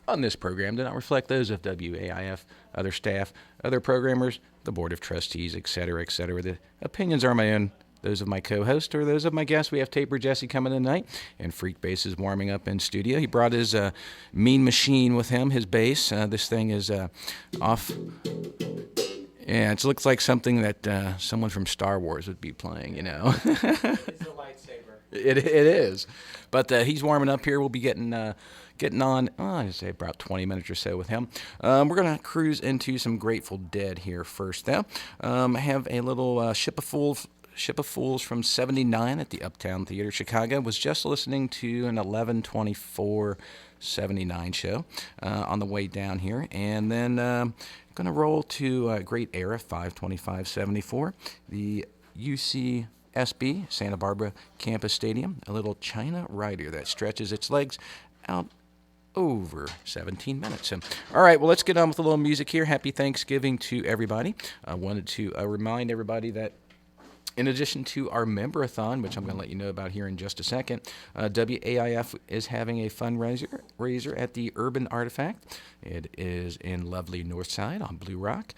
on this program do not reflect those of WAIF, other staff, other programmers, the Board of Trustees, etc., etc. The opinions are my own, those of my co-host or those of my guests. We have Taper Jesse coming tonight, and freekbass is warming up in studio. He brought his mean machine with him, his bass. This thing is off. Yeah, it looks like something that someone from Star Wars would be playing, you know. It's a lightsaber. It is. But he's warming up here. We'll be getting on, I'd say about 20 minutes or so with him. We're going to cruise into some Grateful Dead here first, though. Have a little Ship of Fools from 79 at the Uptown Theater, Chicago. Was just listening to an 11/24/79 show on the way down here. And then going to roll to Great Era 5/25/74, the UCSB Santa Barbara Campus Stadium, a little China Rider that stretches its legs out over 17 minutes. All right, well, let's get on with a little music here. Happy Thanksgiving to everybody. I wanted to remind everybody that in addition to our member-a-thon, which I'm going to let you know about here in just a second, WAIF is having a fundraiser at the Urban Artifact. It is in lovely Northside on Blue Rock.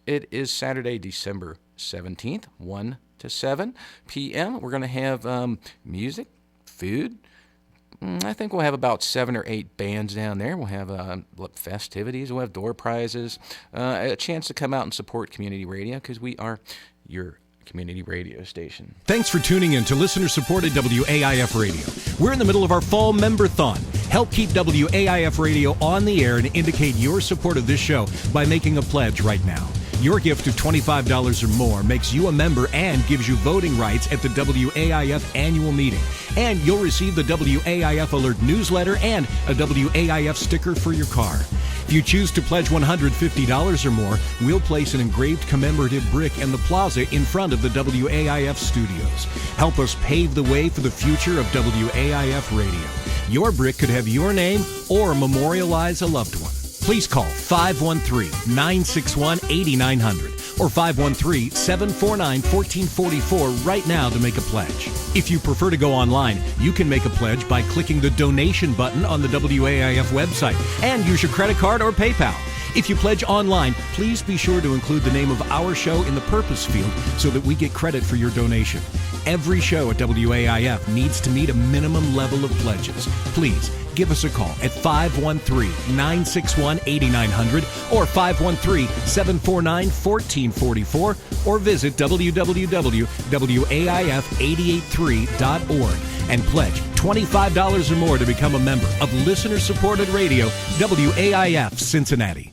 It is Saturday, December 17th, 1 to 7 p.m. We're going to have music, food. I think we'll have about 7 or 8 bands down there. We'll have festivities. We'll have door prizes, a chance to come out and support community radio because we are your community radio station. Thanks for tuning in to listener-supported WAIF Radio. We're in the middle of our fall member-thon. Help keep WAIF Radio on the air and indicate your support of this show by making a pledge right now. Your gift of $25 or more makes you a member and gives you voting rights at the WAIF annual meeting. And you'll receive the WAIF Alert newsletter and a WAIF sticker for your car. If you choose to pledge $150 or more, we'll place an engraved commemorative brick in the plaza in front of the WAIF studios. Help us pave the way for the future of WAIF Radio. Your brick could have your name or memorialize a loved one. Please call 513-961-8900 or 513-749-1444 right now to make a pledge. If you prefer to go online, you can make a pledge by clicking the donation button on the WAIF website and use your credit card or PayPal. If you pledge online, please be sure to include the name of our show in the purpose field so that we get credit for your donation. Every show at WAIF needs to meet a minimum level of pledges. Please give us a call at 513-961-8900 or 513-749-1444 or visit www.waif883.org and pledge $25 or more to become a member of listener-supported radio, WAIF Cincinnati.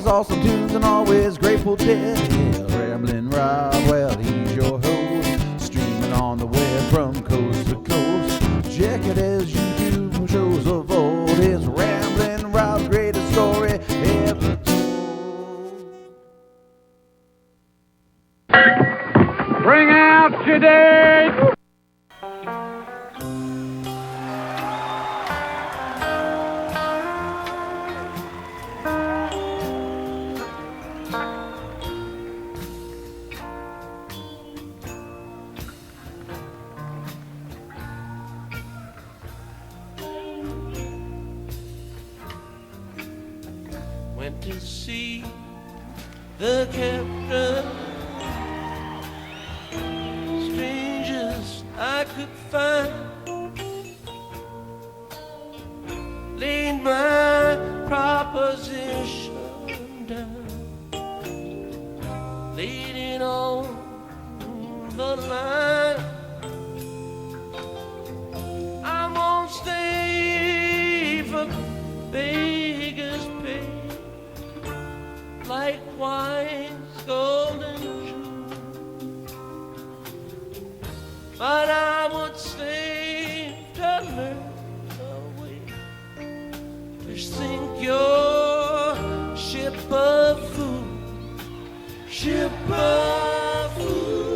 Awesome tunes and always Grateful Dead. Yeah, Ramblin' Rob, well, he's your host, streaming on the web from coast to coast. Check it as you do shows of old. It's Ramblin' Rob's greatest story ever told. Bring out today. Went to see the captain, strangest I could find, laid my proposition down, laid it on the line. I won't stay for beggars pay, like wine's golden jewel. but I would stay to learn a way to sink your ship of food, ship of food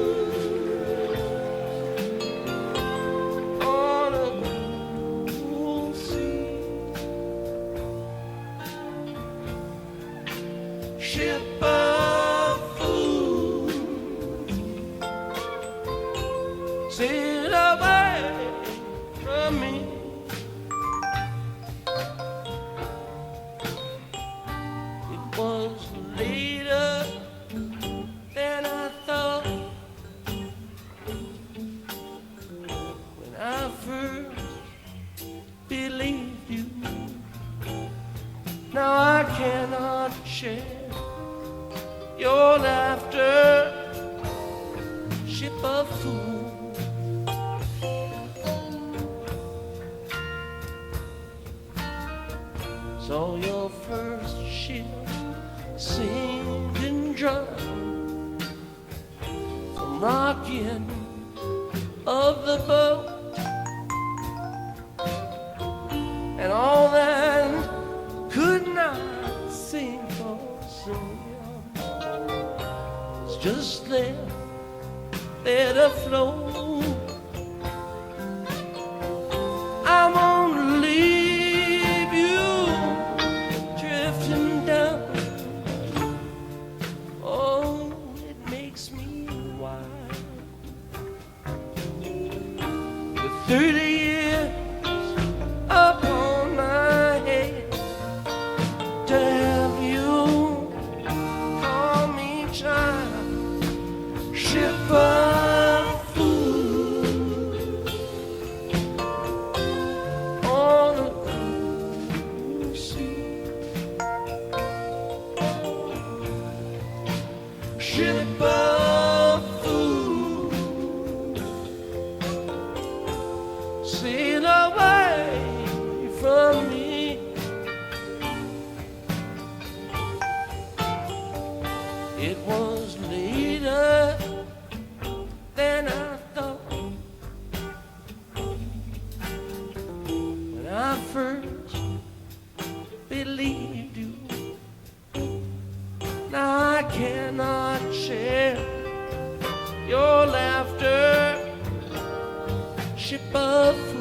on a cool sea, ship of food, sail away from me. It was later than I thought when I first believed you. Now I cannot share your laughter, ship of food. So your first ship seemed and drowned from rocking of the boat, and all that could not sink or swim was just there to float. I won't leave you drifting down. Oh, it makes me wild. With 30 years upon my head, to have you call me child, ship of food on a cool sea, ship of food, sail away from me. It was later than I thought when I first believed you. Now I cannot share your laughter, ship of fools.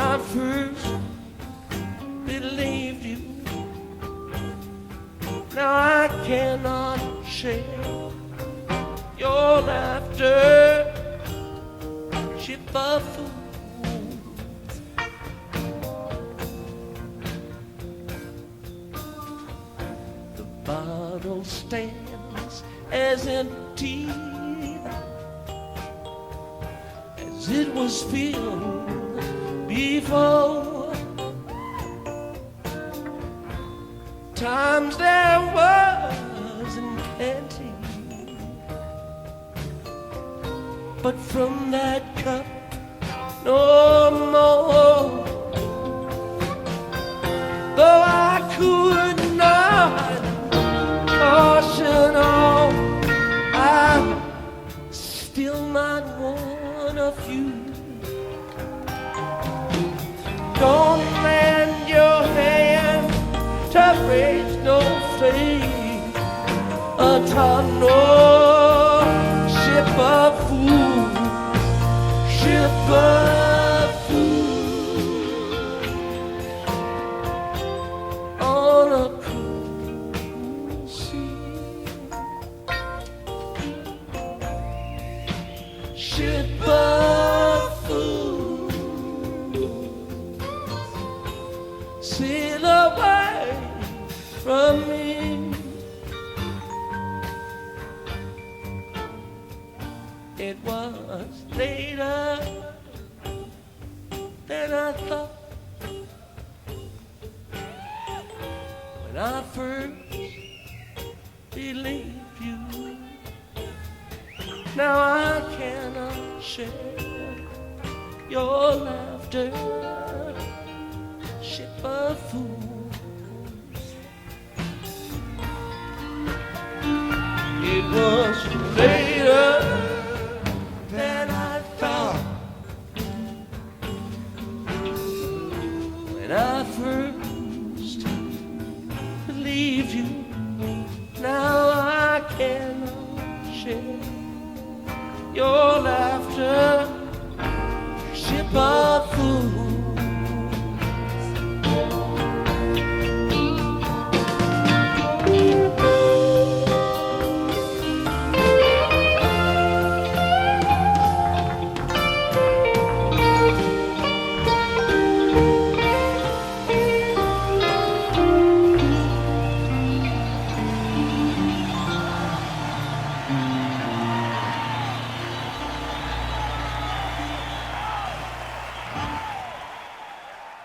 I first believed you. Now I cannot share your laughter, ship of fools. The bottle stands as empty as it was filled before. Times there wasn't plenty, but from that cup no more. Though I could not caution all, I still might want a few. Don't lend your hand to raise no flame upon no ship of fools, ship of fools on a cruel sea, ship of fools sail away from me. It was later than I thought when I first believed you. Now I cannot share your laughter, ship of fools. It was later than I thought when I first believed you. Now I cannot share your laughter, ship of fools.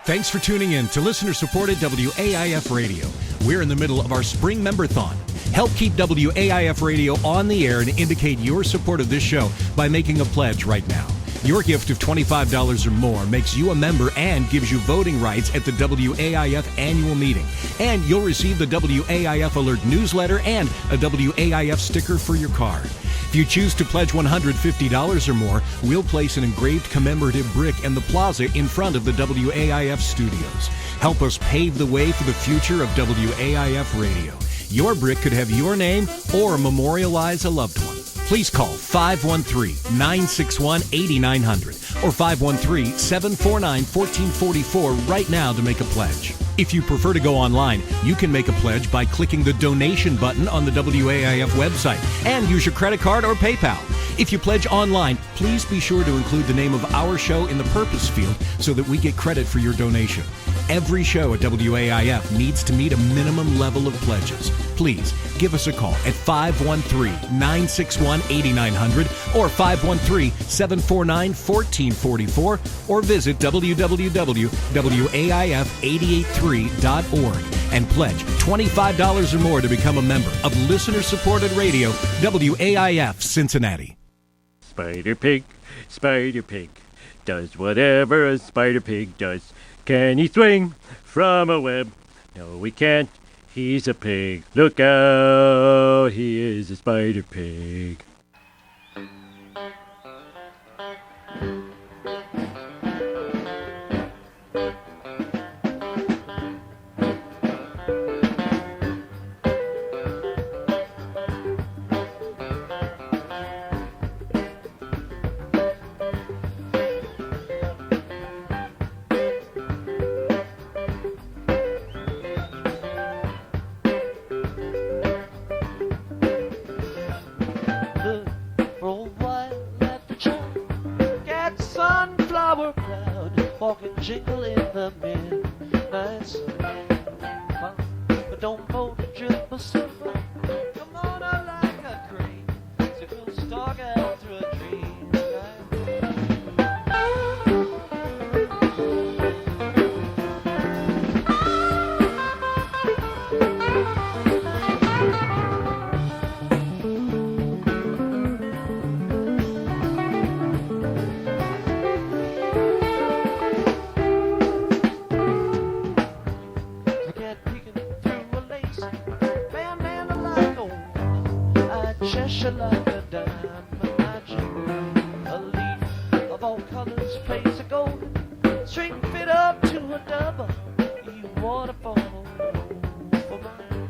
Thanks for tuning in to listener-supported WAIF Radio. We're in the middle of our spring member-thon. Help keep WAIF Radio on the air and indicate your support of this show by making a pledge right now. Your gift of $25 or more makes you a member and gives you voting rights at the WAIF annual meeting. And you'll receive the WAIF Alert newsletter and a WAIF sticker for your car. If you choose to pledge $150 or more, we'll place an engraved commemorative brick in the plaza in front of the WAIF studios. Help us pave the way for the future of WAIF Radio. Your brick could have your name or memorialize a loved one. Please call 513-961-8900 or 513-749-1444 right now to make a pledge. If you prefer to go online, you can make a pledge by clicking the donation button on the WAIF website and use your credit card or PayPal. If you pledge online, please be sure to include the name of our show in the purpose field so that we get credit for your donation. Every show at WAIF needs to meet a minimum level of pledges. Please give us a call at 513-961-8900 or 513-749-1444 or visit www.waif883.org and pledge $25 or more to become a member of listener-supported radio, WAIF Cincinnati. Spider Pig, does whatever a spider pig does. Can he swing from a web? No, he can't. He's a pig. Look out, he is a spider pig. shower cloud, walking jingle in the midnight sun. But don't hold a drip of silver. Come on out like a crane, so we'll stalk out through a dream. Cheshire like a diamond magic. A leaf of all colors plays a golden string fit up to a double. You waterfall for mine.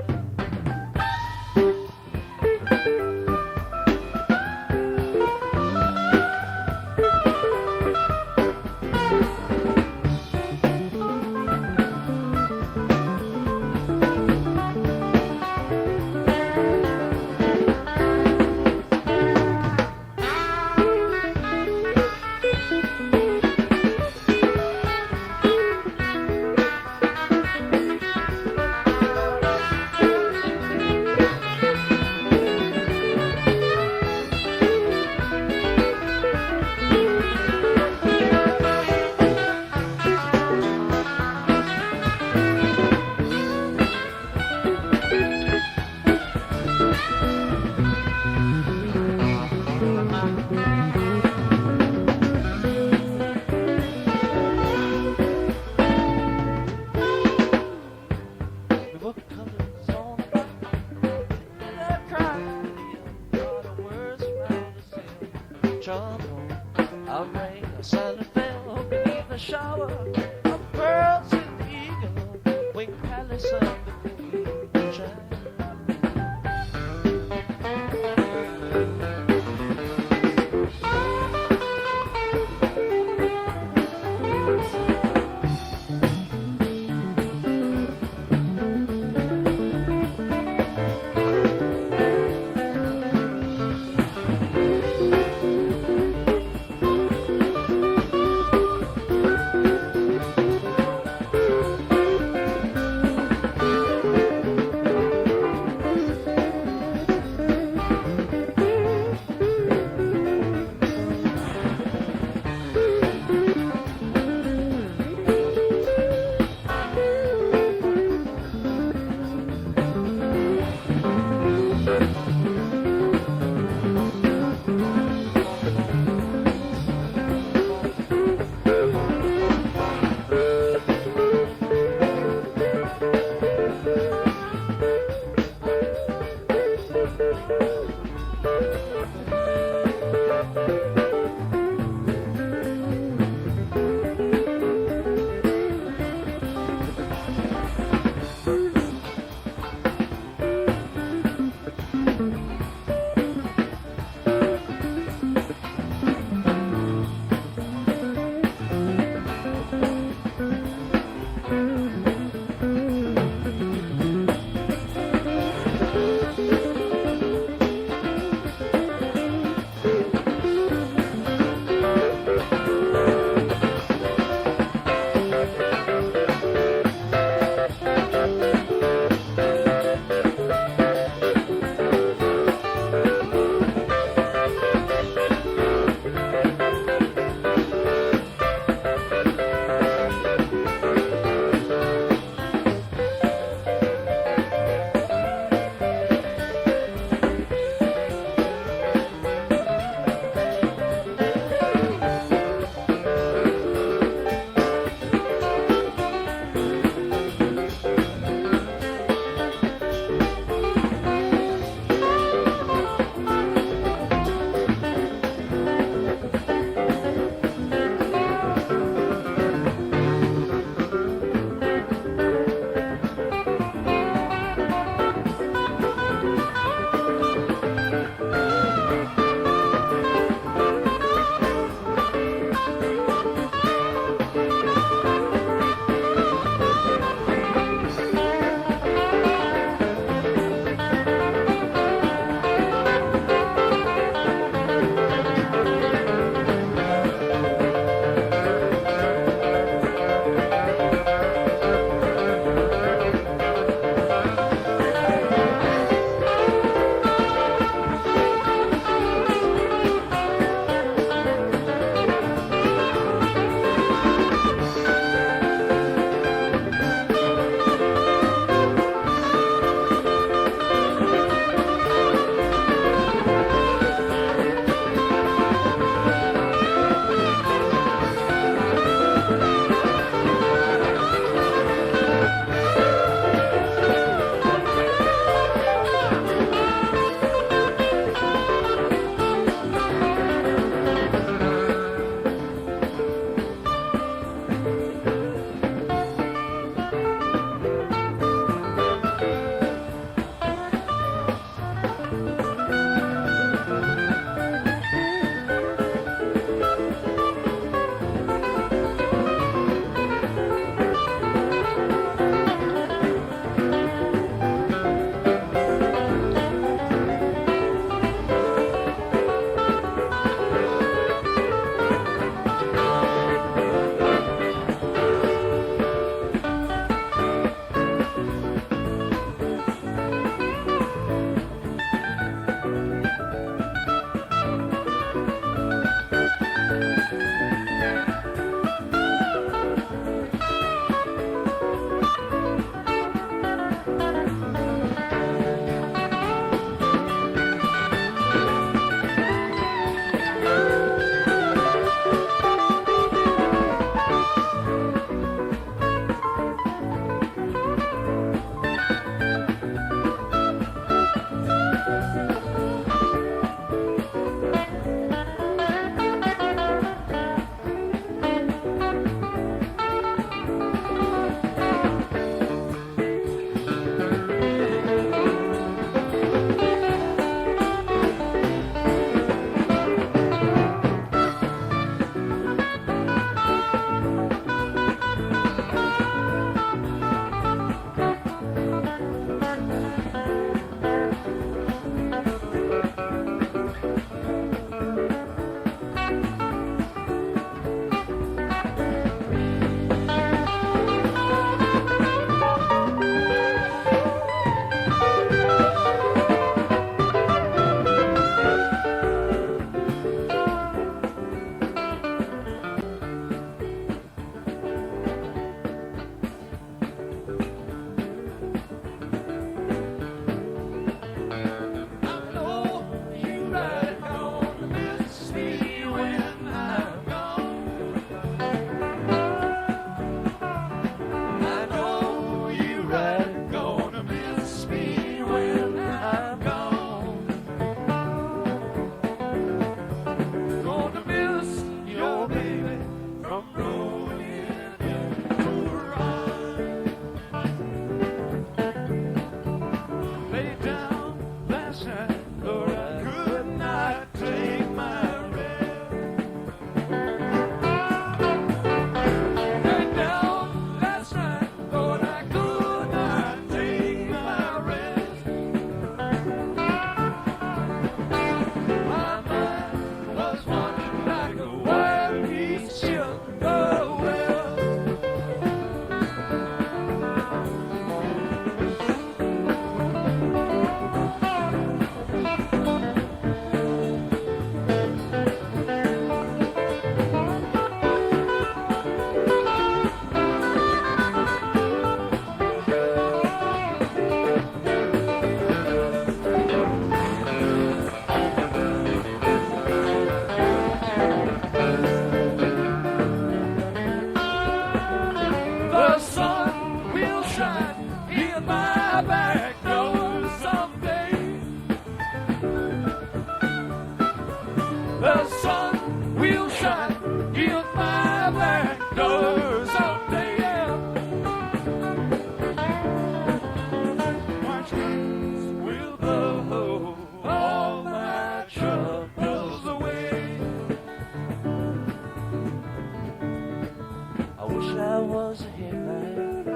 was a headlight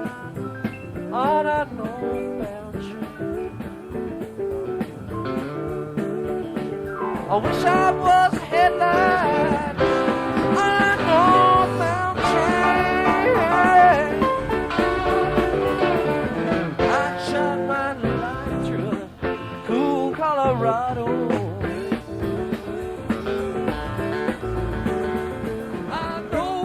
on a northbound train. I wish I was a headlight on a northbound train. I'd shine my light through the cool Colorado. I know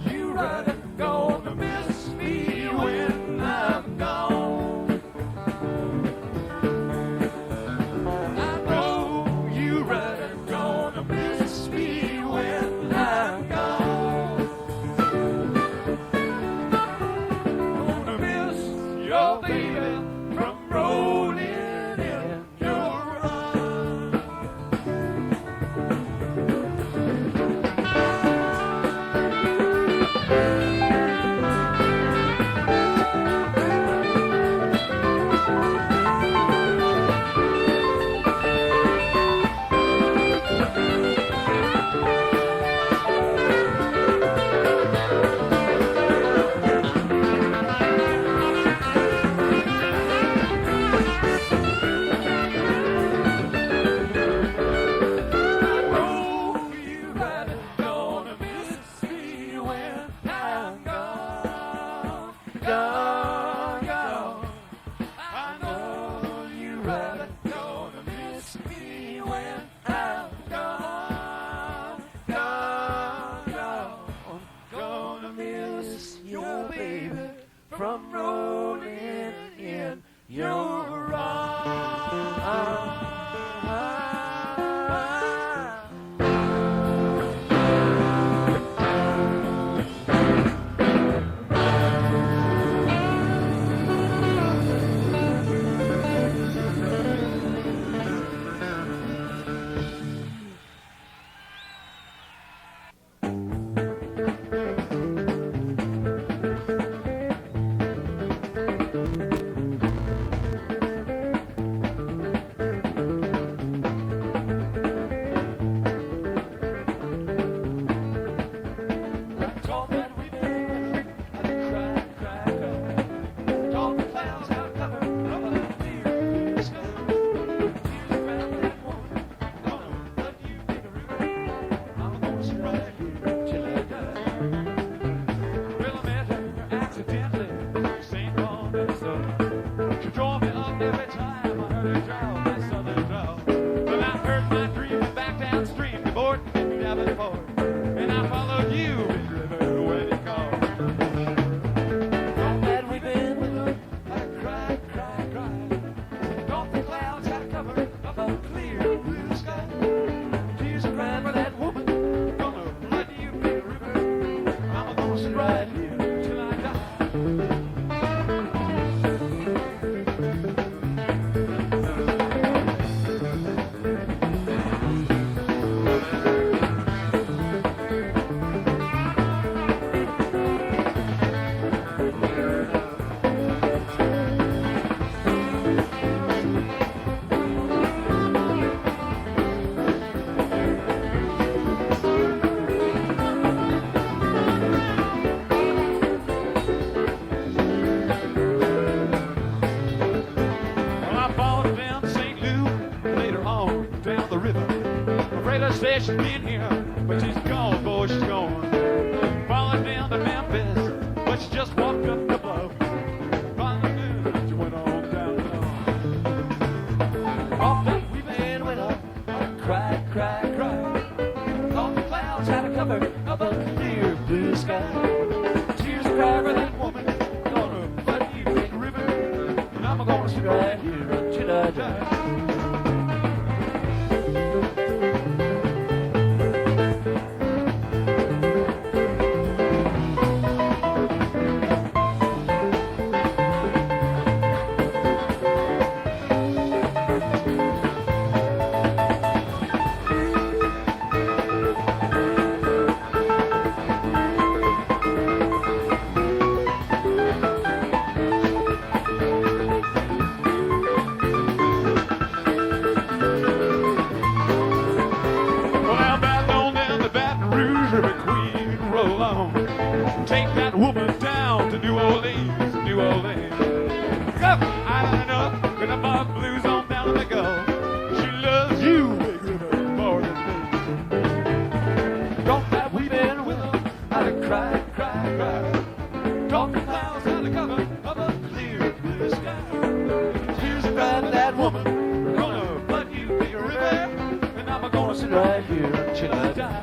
you right gonna miss me when I'm gone. I know you right gonna miss me when I'm gone. Gonna miss your baby from rolling in your arms. From rolling in your arms. She's been here, but she's gone, boy, she's gone. Followed down to Memphis, but she just walked up the bluff. Finally knew that she went on down low. Off that weekend went up, I cried, cried, cried. Thought the clouds had a cover of a clear blue sky. Tears cry for that woman, gonna flood you big river. And I'm gonna sit right here until I die. Take that woman down to New Orleans, New Orleans. Up, island up, with the bug blues on down to the Gulf. She loves you, Big River, more than me. Don't that weeping willow, how to cry, cry, cry. Talk the clouds how to cover of a clear blue sky. Tears about that woman, gonna flood you, Big River, and I'm gonna sit right here until I die.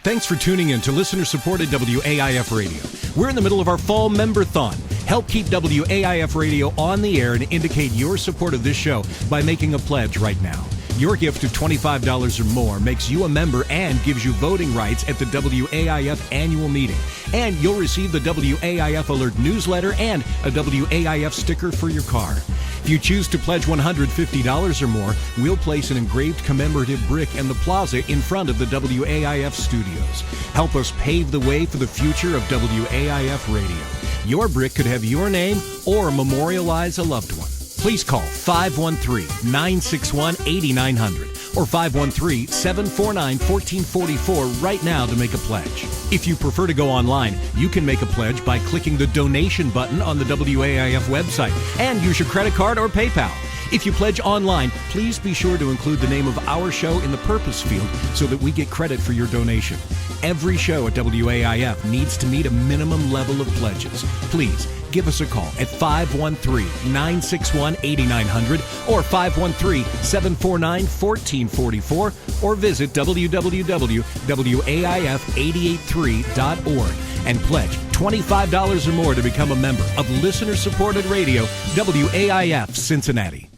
Thanks for tuning in to listener-supported WAIF Radio. We're in the middle of our fall member-thon. Help keep WAIF Radio on the air and indicate your support of this show by making a pledge right now. Your gift of $25 or more makes you a member and gives you voting rights at the WAIF annual meeting. And you'll receive the WAIF Alert newsletter and a WAIF sticker for your car. If you choose to pledge $150 or more, we'll place an engraved commemorative brick in the plaza in front of the WAIF studios. Help us pave the way for the future of WAIF Radio. Your brick could have your name or memorialize a loved one. Please call 513-961-8900 or 513-749-1444 right now to make a pledge. If you prefer to go online, you can make a pledge by clicking the donation button on the WAIF website and use your credit card or PayPal. If you pledge online, please be sure to include the name of our show in the purpose field so that we get credit for your donation. Every show at WAIF needs to meet a minimum level of pledges. Please give us a call at 513-961-8900 or 513-749-1444 or visit www.waif883.org and pledge $25 or more to become a member of listener-supported radio, WAIF Cincinnati.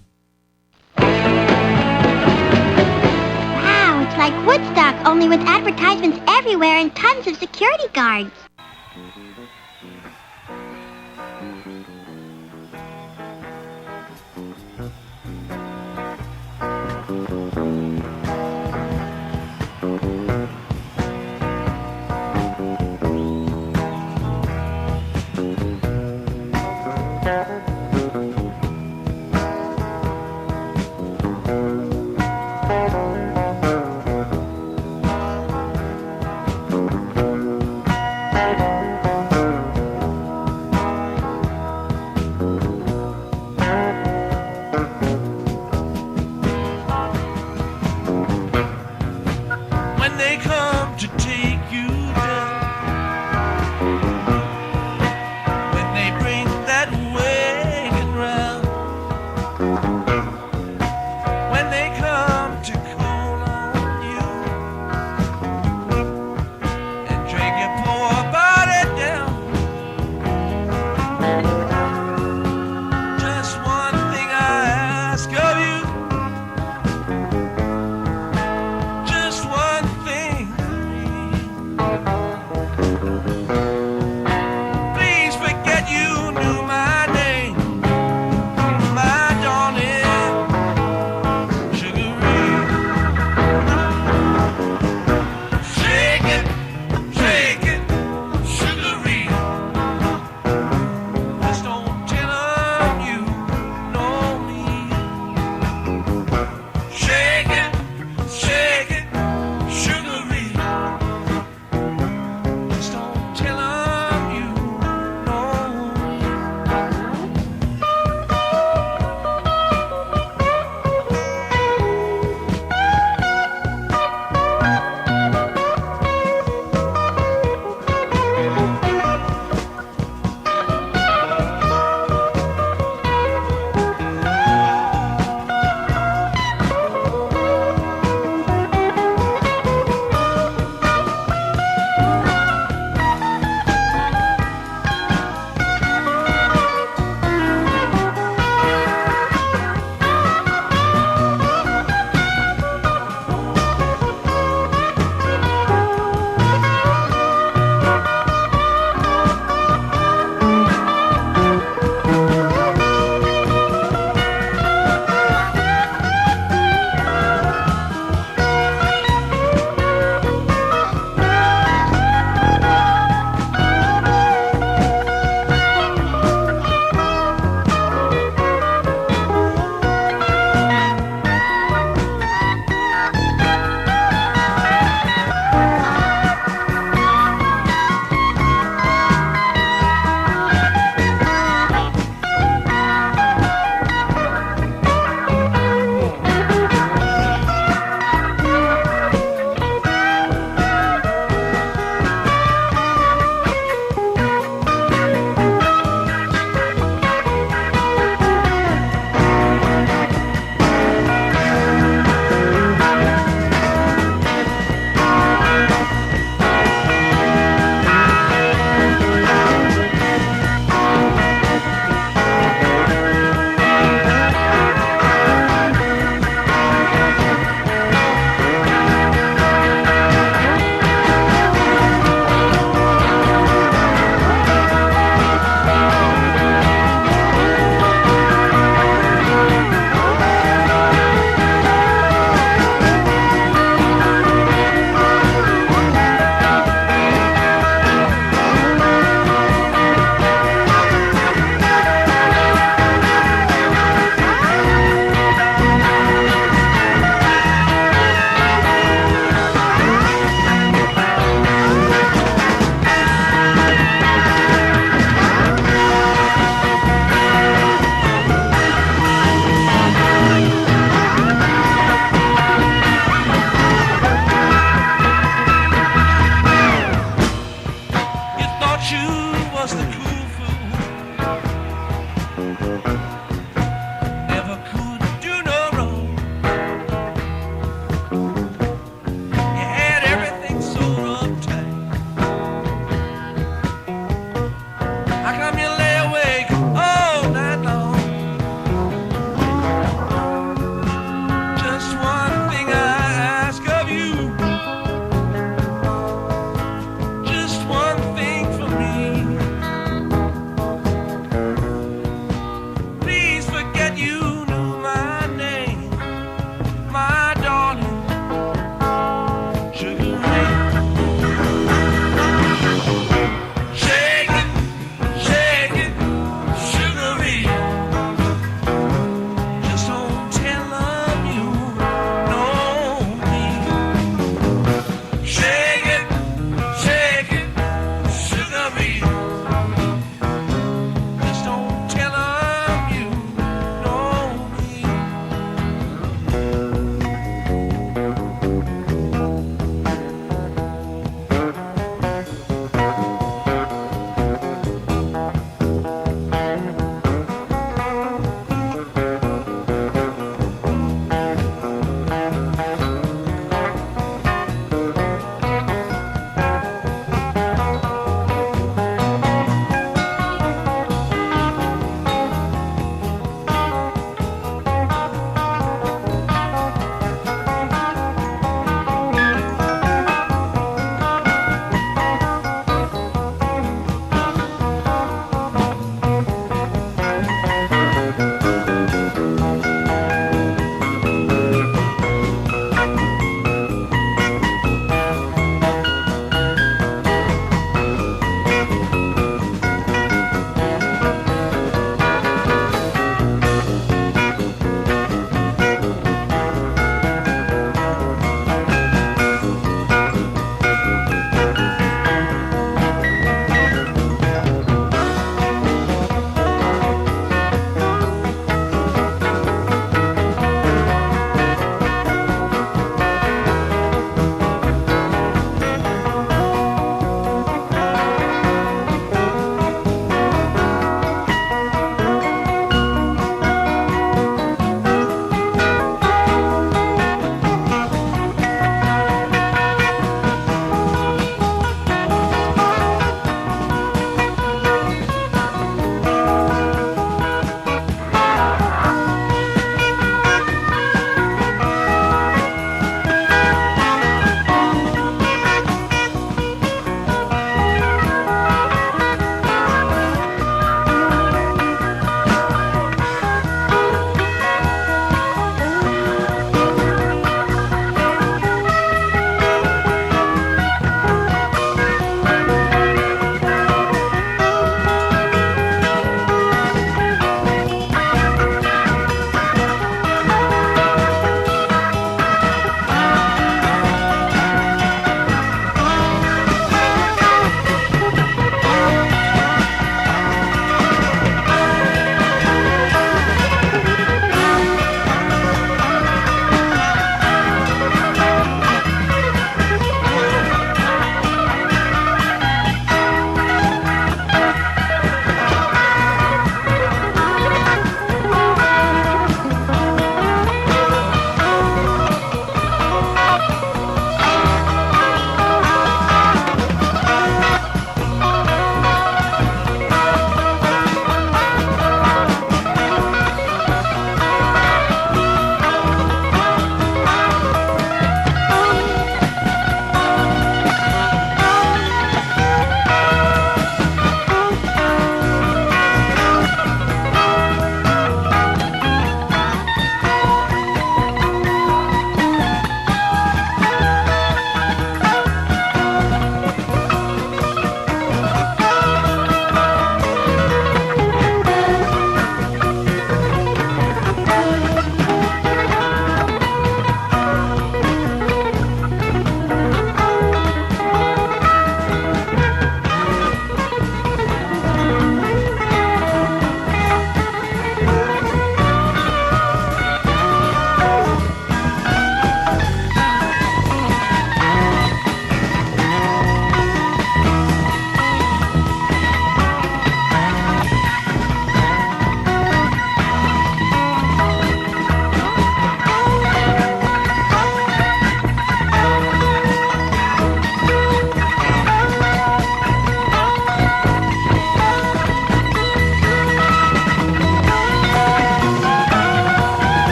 Wow, it's like Woodstock, only with advertisements everywhere and tons of security guards.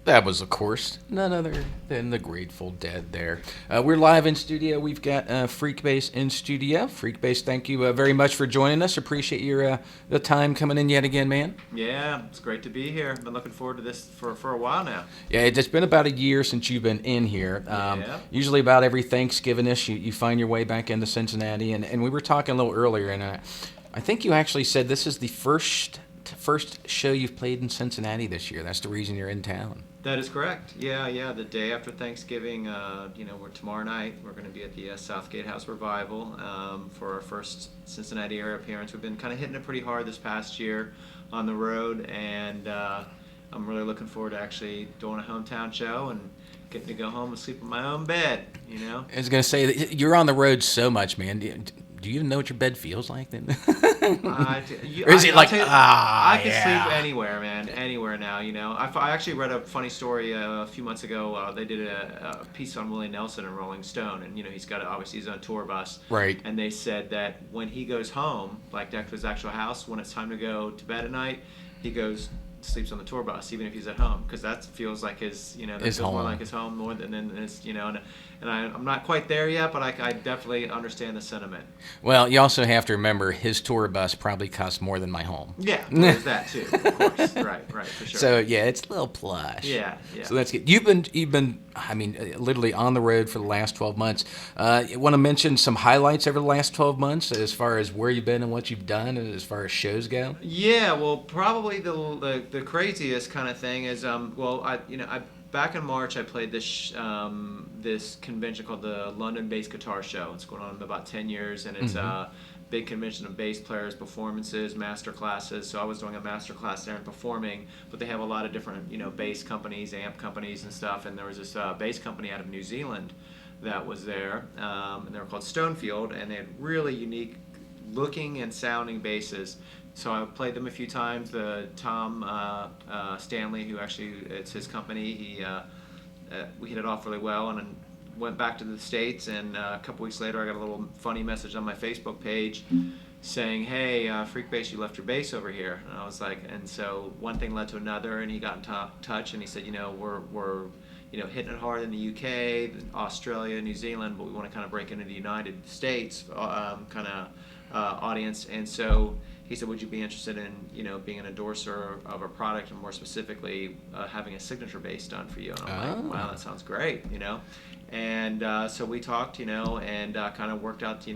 That was, of course, none other than the Grateful Dead there. We're live in studio. We've got Freekbass in studio. Freekbass, thank you very much for joining us. Appreciate your the time coming in yet again, man. Yeah, it's great to be here. Been looking forward to this for a while now. Yeah, it's been about a year since you've been in here. Yeah. Usually about every Thanksgiving-ish, you find your way back into Cincinnati. And we were talking a little earlier, and I think you actually said this is the first show you've played in Cincinnati this year. That's the reason you're in town. That is correct. Yeah. The day after Thanksgiving, we're tomorrow night. We're going to be at the Southgate House Revival for our first Cincinnati area appearance. We've been kind of hitting it pretty hard this past year on the road, and I'm really looking forward to actually doing a hometown show and getting to go home and sleep in my own bed. I was going to say, that you're on the road so much, man. Do you even know what your bed feels like then? Or is it like, I can sleep anywhere, man, anywhere now. I actually read a funny story a few months ago. They did a piece on Willie Nelson in Rolling Stone, and he's got obviously his own tour bus, right? And they said that when he goes home, like back to his actual house, when it's time to go to bed at night, he sleeps on the tour bus, even if he's at home, because that feels like his, that feels home. more like his home more than his, and I'm not quite there yet, but I definitely understand the sentiment. Well, you also have to remember his tour bus probably costs more than my home. Yeah, there's that too, of course. Right, for sure. So yeah, it's a little plush. Yeah. So that's good. You've been, literally on the road for the last 12 months. You want to mention some highlights over the last 12 months as far as where you've been and what you've done, and as far as shows go? Yeah, well, probably the craziest kind of thing is, back in March, I played this convention called the London Bass Guitar Show. It's going on about 10 years, and it's a big convention of bass players, performances, master classes. So I was doing a master class there and performing, but they have a lot of different, bass companies, amp companies and stuff, and there was this bass company out of New Zealand that was there, and they were called Stonefield, and they had really unique looking and sounding basses. So I played them a few times. Tom Stanley, who actually, it's his company, we hit it off really well, and then went back to the States, and a couple weeks later I got a little funny message on my Facebook page saying, hey, Freekbass, you left your bass over here. And I was like, and so one thing led to another, and he got in touch, and he said, we're hitting it hard in the UK, Australia, New Zealand, but we want to kind of break into the United States audience. And so he said, would you be interested in, being an endorser of a product, and more specifically, having a signature bass done for you? And I'm like, wow, that sounds great, And so we talked, and kind of worked out,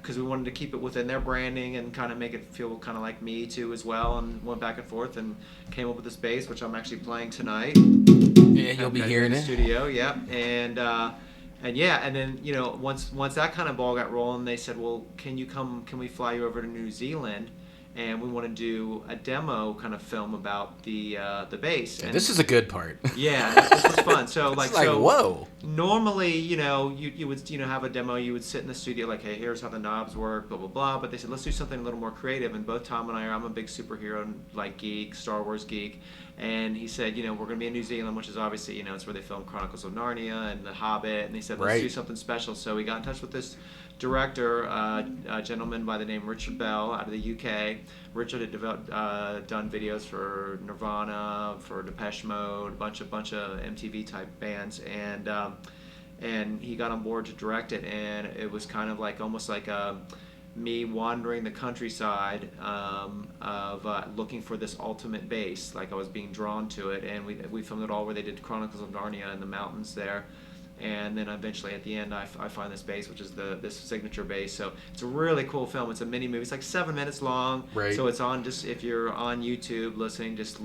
because we wanted to keep it within their branding and kind of make it feel kind of like me too as well, and went back and forth and came up with this bass, which I'm actually playing tonight. Yeah, you'll be hearing in the it. studio, yeah. And then, once that kind of ball got rolling, they said, well, can we fly you over to New Zealand? And we want to do a demo kind of film about the bass. And this is a good part. Yeah, this was fun. So whoa. Normally, you would have a demo. You would sit in the studio like, hey, here's how the knobs work, blah blah blah. But they said, let's do something a little more creative. And both Tom and I'm a big superhero geek, Star Wars geek. And he said, we're going to be in New Zealand, which is obviously, it's where they filmed Chronicles of Narnia and The Hobbit. And he said, let's do something special. So we got in touch with this director, a gentleman by the name Richard Bell out of the UK. Richard had done videos for Nirvana, for Depeche Mode, a bunch of MTV type bands, and he got on board to direct it. And it was kind of almost like me wandering the countryside of looking for this ultimate bass. Like I was being drawn to it, and we filmed it all where they did Chronicles of Narnia in the mountains there. And then eventually at the end I find this bass, which is this signature bass. So it's a really cool film. It's a mini movie. It's like 7 minutes long. Right. So it's on, just if you're on YouTube listening, just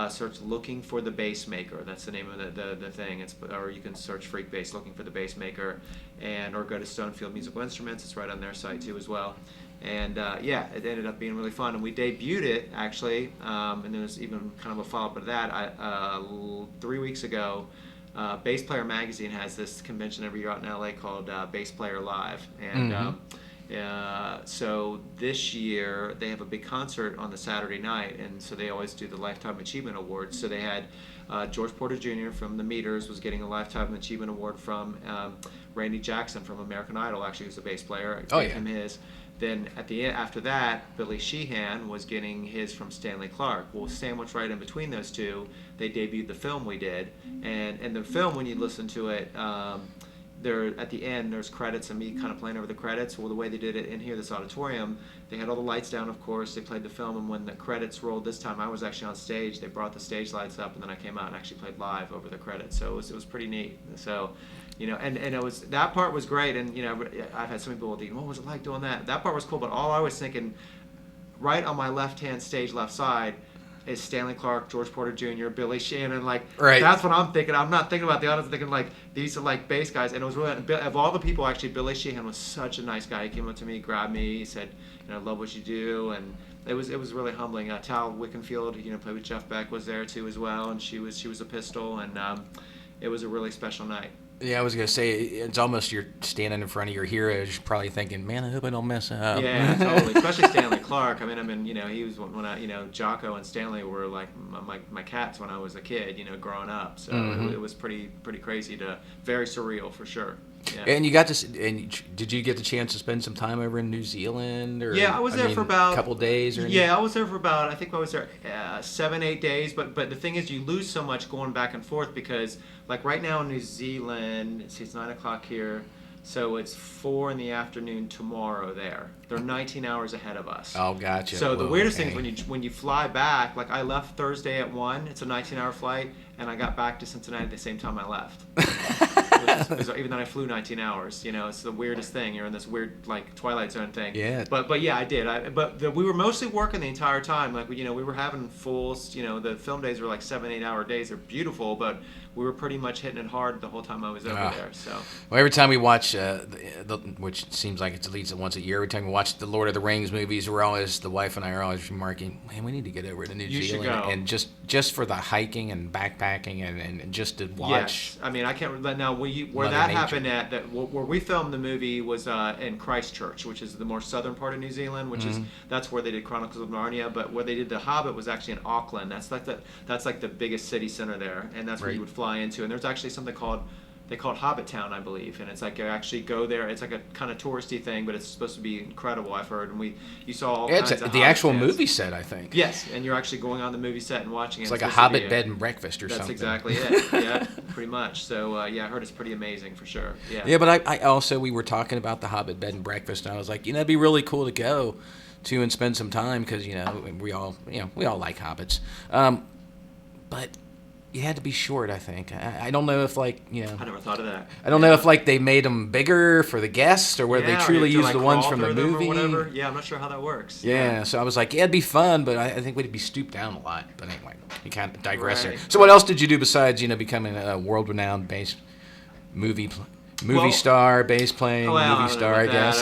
search Looking for the Bass Maker. That's the name of the thing. Or you can search Freekbass Looking for the Bass Maker, or go to Stonefield Musical Instruments. It's right on their site too as well. And it ended up being really fun. And we debuted it actually, and there was even kind of a follow-up to that. 3 weeks ago, Bass Player Magazine has this convention every year out in LA called Bass Player Live, and so this year they have a big concert on the Saturday night, and so they always do the Lifetime Achievement Awards. So they had George Porter Jr. from the Meters was getting a Lifetime Achievement Award from Randy Jackson from American Idol actually was a bass player. Oh, gave yeah. him his. Then at the end, after that, Billy Sheehan was getting his from Stanley Clarke. Well, sandwiched right in between those two, they debuted the film we did, and in the film, when you listen to it, there at the end there's credits and me kind of playing over the credits. Well, the way they did it in here, this auditorium, they had all the lights down, of course. They played the film, and when the credits rolled this time, I was actually on stage. They brought the stage lights up, and then I came out and actually played live over the credits. So it was pretty neat. So, you know, and it was, that part was great. And you know, I've had some people think, what was it like doing that? That part was cool, but all I was thinking, right on my left-hand stage, left side, is Stanley Clarke, George Porter Jr., Billy Shannon. Like, Right. That's what I'm thinking. I'm not thinking about the others. I'm thinking, like, these are, like, bass guys. And it was really, of all the people, actually, Billy Sheehan was such a nice guy. He came up to me, grabbed me, he said, you know, I love what you do. And it was really humbling. Tal Wickenfield, you know, played with Jeff Beck, was there, too, as well. And she was a pistol. And it was a really special night. Yeah, I was going to say, it's almost you're standing in front of your heroes, you're probably thinking, man, I hope I don't mess up. Yeah, totally. Especially Stanley Clarke. I mean, you know, he was when I, you know, Jocko and Stanley were like my cats when I was a kid, you know, growing up. So it was pretty crazy very surreal for sure. Yeah. And you got to, did you get the chance to spend some time over in New Zealand? Or, Yeah, I was there for about a couple days. Or anything? Yeah, I was there for about, I think I was there 7-8 days. But the thing is, you lose so much going back and forth because, like right now in New Zealand, see, it's 9 o'clock here, so it's 4 in the afternoon tomorrow there. They're 19 hours ahead of us. Oh, gotcha. So the Whoa, weirdest okay. thing is when you fly back, like I left Thursday at 1, it's a 19-hour flight, and I got back to Cincinnati at the same time I left. Even though I flew 19 hours, you know, it's the weirdest thing. You're in this weird like Twilight Zone thing. Yeah. But yeah, I did. We were mostly working the entire time. Like we were having full. You know, the film days were like 7-8 hour days. They're beautiful, but we were pretty much hitting it hard the whole time I was over there. So. Well, every time we watch, which seems like it's at least once a year, every time we watch the Lord of the Rings movies, the wife and I are always remarking, man, we need to get over to New Zealand. Should go. And just for the hiking and backpacking and just to watch. Yes, I mean I can't. Now where Mother that Nature. happened where we filmed the movie was in Christchurch, which is the more southern part of New Zealand, which is that's where they did Chronicles of Narnia. But where they did The Hobbit was actually in Auckland. That's like the biggest city center there, and that's where you would fly into. And there's actually something they call it Hobbit Town, I believe, and it's like you actually go there. It's like a kind of touristy thing, but it's supposed to be incredible. I've heard, and you saw all kinds of the Hobbit actual fans. movie set, I think. Yes, and you're actually going on the movie set and watching it. It's like a supposed to Hobbit be bed and breakfast or That's something. exactly it. Yeah, pretty much. So yeah, I heard it's pretty amazing for sure. Yeah. Yeah, but I also, we were talking about the Hobbit bed and breakfast, and I was like, it'd be really cool to go to and spend some time because we all like hobbits, but you had to be short. I think I don't know if I never thought of that. I don't know if like they made them bigger for the guests or whether they truly to, used like, the ones crawl from the through them movie. or whatever. Yeah, I'm not sure how that works. Yeah, so I was like, it'd be fun, but I think we'd be stooped down a lot. But anyway, you kind of digress there. Right. So what else did you do besides becoming a world-renowned bass movie star, bass playing movie star? I guess.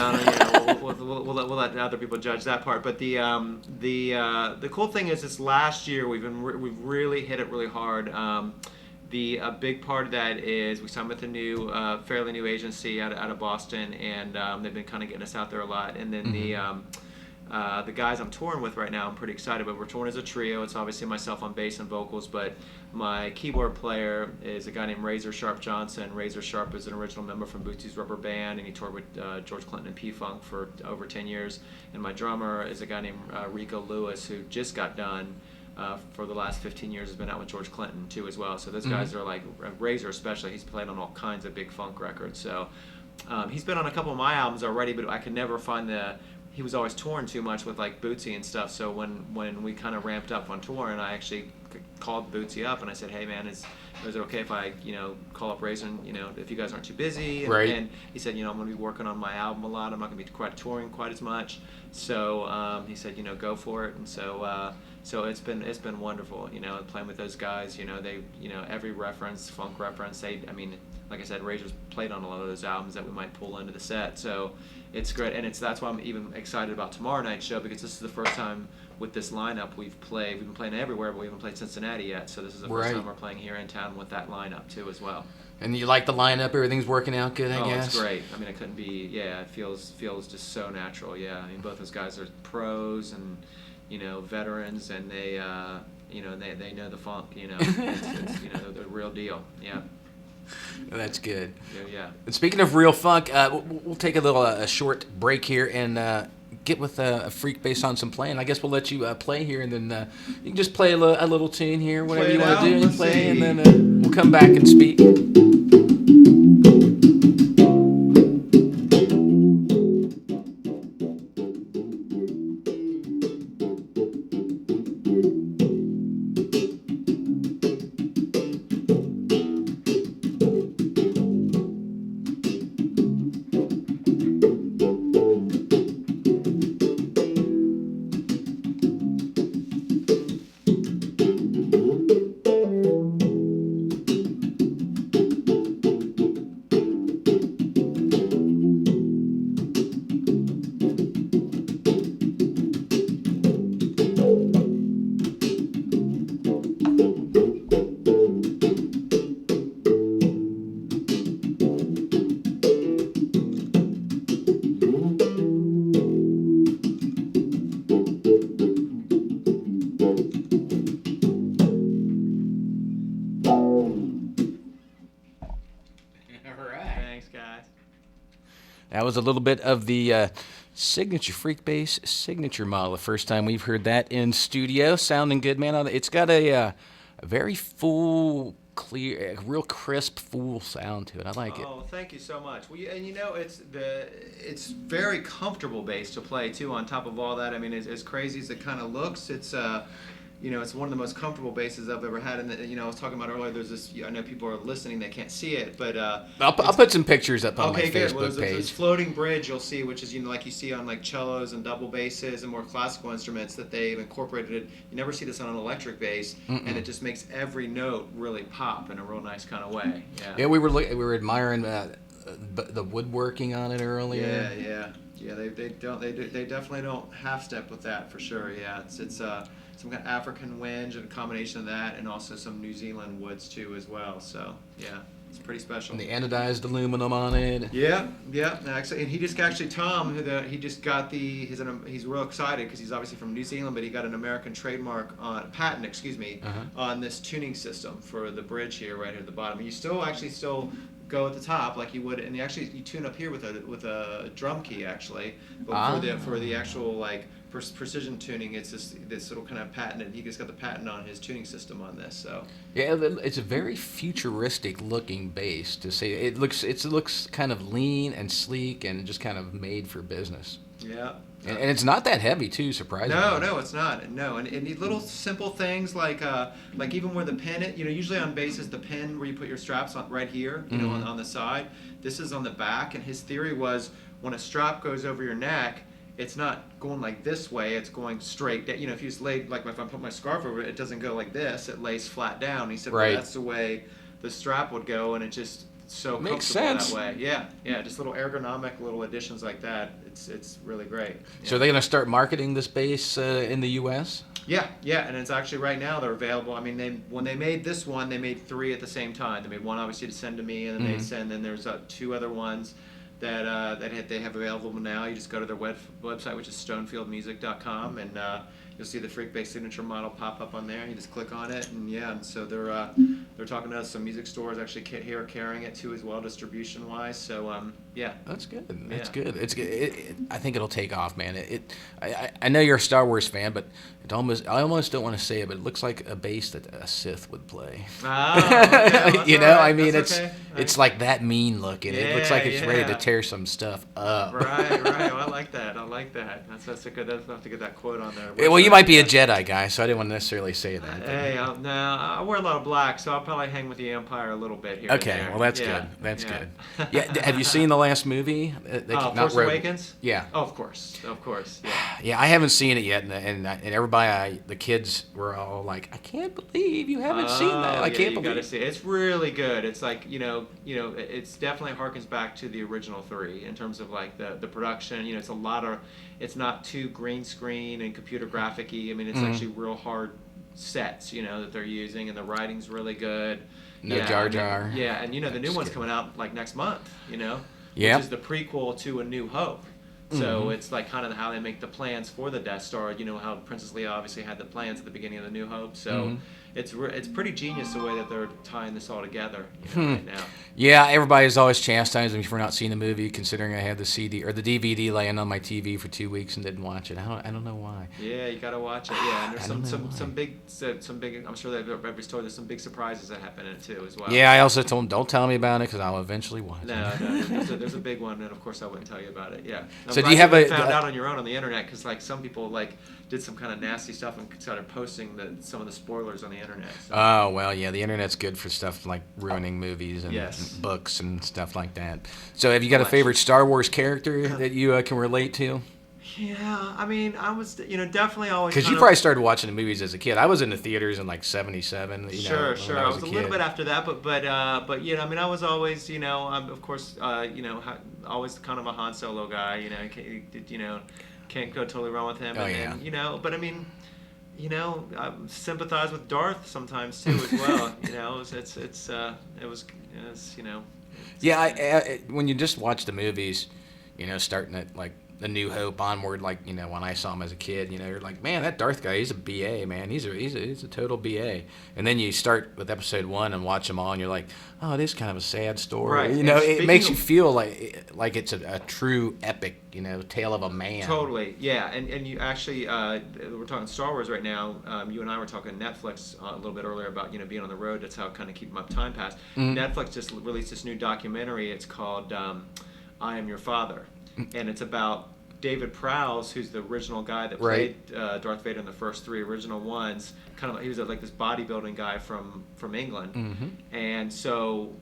We'll let other people judge that part. But the cool thing is, this last year we've really hit it really hard. A big part of that is we signed with a fairly new agency out of Boston, and they've been kind of getting us out there a lot. And then the guys I'm touring with right now, I'm pretty excited. But we're touring as a trio. It's obviously myself on bass and vocals, but my keyboard player is a guy named Razor Sharp Johnson. Razor Sharp is an original member from Bootsy's Rubber Band, and he toured with George Clinton and P-Funk for over 10 years. And my drummer is a guy named Rico Lewis, who just got done. For the last 15 years has been out with George Clinton too as well. So those guys are like, Razor especially, he's played on all kinds of big funk records. So he's been on a couple of my albums already, but I could never find he was always touring too much with like Bootsy and stuff. So when we kind of ramped up on tour, and I actually called Bootsy up and I said, hey man, is it okay if I call up Razor and if you guys aren't too busy? And, right. And he said, I'm going to be working on my album a lot. I'm not going to be touring quite as much. So he said, go for it. And so it's been wonderful, playing with those guys. They, every reference, funk reference. Like I said, Razor's played on a lot of those albums that we might pull into the set. So it's great, and that's why I'm even excited about tomorrow night's show, because this is the first time with this lineup we've been playing everywhere, but we haven't played Cincinnati yet. So this is the first time we're playing here in town with that lineup too as well. And you like the lineup? Everything's working out good, I guess? It's great. It couldn't be. Yeah, it feels just so natural. Yeah, both those guys are pros and veterans, and they they know the funk. It's they're the real deal. Yeah. That's good. Yeah. And speaking of real funk, we'll take a little a short break here and get with a freak bass on some playing. I guess we'll let you play here, and then you can just play a little tune here, whatever Play you it want out. to do, and Let's play, see. and then we'll come back and speak. Thanks, guys. That was a little bit of the signature freak bass signature model. The first time we've heard that in studio, sounding good, man. It's got a very full, clear, real crisp, full sound to it. I like it. Oh, thank you so much. Well, and it's very comfortable bass to play too. On top of all that, I mean, as crazy as it kind of looks, it's it's one of the most comfortable basses I've ever had. And I was talking about earlier. There's this. I know people are listening; they can't see it, but I'll put some pictures up on my okay, good. Well, Facebook there's this page. floating bridge you'll see, which is like you see on like cellos and double basses and more classical instruments that they've incorporated. You never see this on an electric bass, and it just makes every note really pop in a real nice kind of way. Yeah, we were admiring the woodworking on it earlier. Yeah. They definitely don't half step with that for sure. Yeah, it's some kind of African wenge and a combination of that, and also some New Zealand woods too as well. So yeah, it's pretty special. And the anodized aluminum on it. Yeah. Actually, and he just Tom, he just got he's real excited because he's obviously from New Zealand, but he got an American trademark patent, on this tuning system for the bridge right here at the bottom. You still go at the top like you would, and you tune up here with a drum key actually, but for the actual like precision tuning, it's this little kind of patent, and he just got the patent on his tuning system on this. So yeah, it's a very futuristic looking bass. To say it looks kind of lean and sleek and just kind of made for business. Yeah. And it's not that heavy too, surprisingly. No, it's not. No, and these little simple things like even where the pin, usually on basses the pin where you put your straps on right here, on the side. This is on the back, and his theory was when a strap goes over your neck, it's not going like this way, it's going straight down. If you just laid, like if I put my scarf over it, it doesn't go like this, it lays flat down. He said, well, that's the way the strap would go, and it just so makes comfortable sense that way. Yeah, just little ergonomic little additions like that. It's really great. Yeah. So are they going to start marketing this bass in the U.S.? Yeah, and it's actually right now they're available. I mean, when they made this one, they made 3 at the same time. They made one obviously to send to me, and then then there's 2 other ones that they have available now. You just go to their website, which is stonefieldmusic.com, and you'll see the Freak Bass signature model pop up on there. You just click on it, and so they're talking to us. Some music stores actually here carrying it too as well, distribution wise. So yeah, that's good. That's good. It's good. I think it'll take off, man. I know you're a Star Wars fan, but I almost don't want to say it, but it looks like a bass that a Sith would play. Okay, well, right. I mean, that's it's like that mean looking. It looks like it's ready to tear some stuff up. Right. Well, I like that. That's a good. I'll have to get that quote on there. Well, you might be a Jedi guy, so I didn't want to necessarily say that. Hey, no, I wear a lot of black, so I'll probably hang with the Empire a little bit here. Okay, well that's good. That's good. Yeah, have you seen the last movie? Force Awakens? Yeah. Oh, of course. Yeah. Yeah, I haven't seen it yet, and everybody, the kids were all like, "I can't believe you haven't seen that. I can't believe." Gotta see it. It's really good. It's like it's definitely harkens back to the original 3 in terms of like the production. It's a lot of, it's not too green screen and computer graphic-y. I mean, it's actually real hard sets, that they're using, and the writing's really good. No Jar Jar. And the new one's coming out like next month. Which is the prequel to A New Hope. So it's like kind of how they make the plans for the Death Star. How Princess Leia obviously had the plans at the beginning of the New Hope. So it's pretty genius the way that they're tying this all together right now. Yeah, everybody's always chastising me for not seeing the movie, considering I had the CD or the DVD laying on my TV for 2 weeks and didn't watch it. I don't know why. Yeah, you gotta watch it. Yeah, and there's some big. I'm sure that every story. There's some big surprises that happen in it too as well. Yeah, I also told him don't tell me about it because I'll eventually watch it. No, there's a big one, and of course I wouldn't tell you about it. Yeah. So do you have found out on your own on the internet? Because like some people like did some kind of nasty stuff and started posting some of the spoilers on the internet. So. Oh well, yeah, the internet's good for stuff like ruining movies and Yes. books and stuff like that. So have you got a favorite Star Wars character that you can relate to? Yeah, I mean, I was, definitely always. Because you probably started watching the movies as a kid. I was in the theaters in like '77. Sure. I I was was a a kid. little bit after that, but I mean, I was always, of course, always kind of a Han Solo guy. Can't go totally wrong with him. Oh, and, yeah. But I mean, I sympathize with Darth sometimes too as well. Yeah, when you just watch the movies, starting at like The New Hope onward, like when I saw him as a kid, you're like, man, that Darth guy, he's a BA, man, he's a total BA. And then you start with episode 1 and watch them all, and you're like, oh, it is kind of a sad story. Right. It makes you feel like it's a true epic, tale of a man. Totally, yeah, and you actually, we're talking Star Wars right now. You and I were talking Netflix a little bit earlier about being on the road. That's how kind of keep my time pass. Netflix just released this new documentary. It's called I Am Your Father, and it's about David Prowse, who's the original guy that played Darth Vader in the first 3 original ones. Kind of, he was like this bodybuilding guy from England, and so.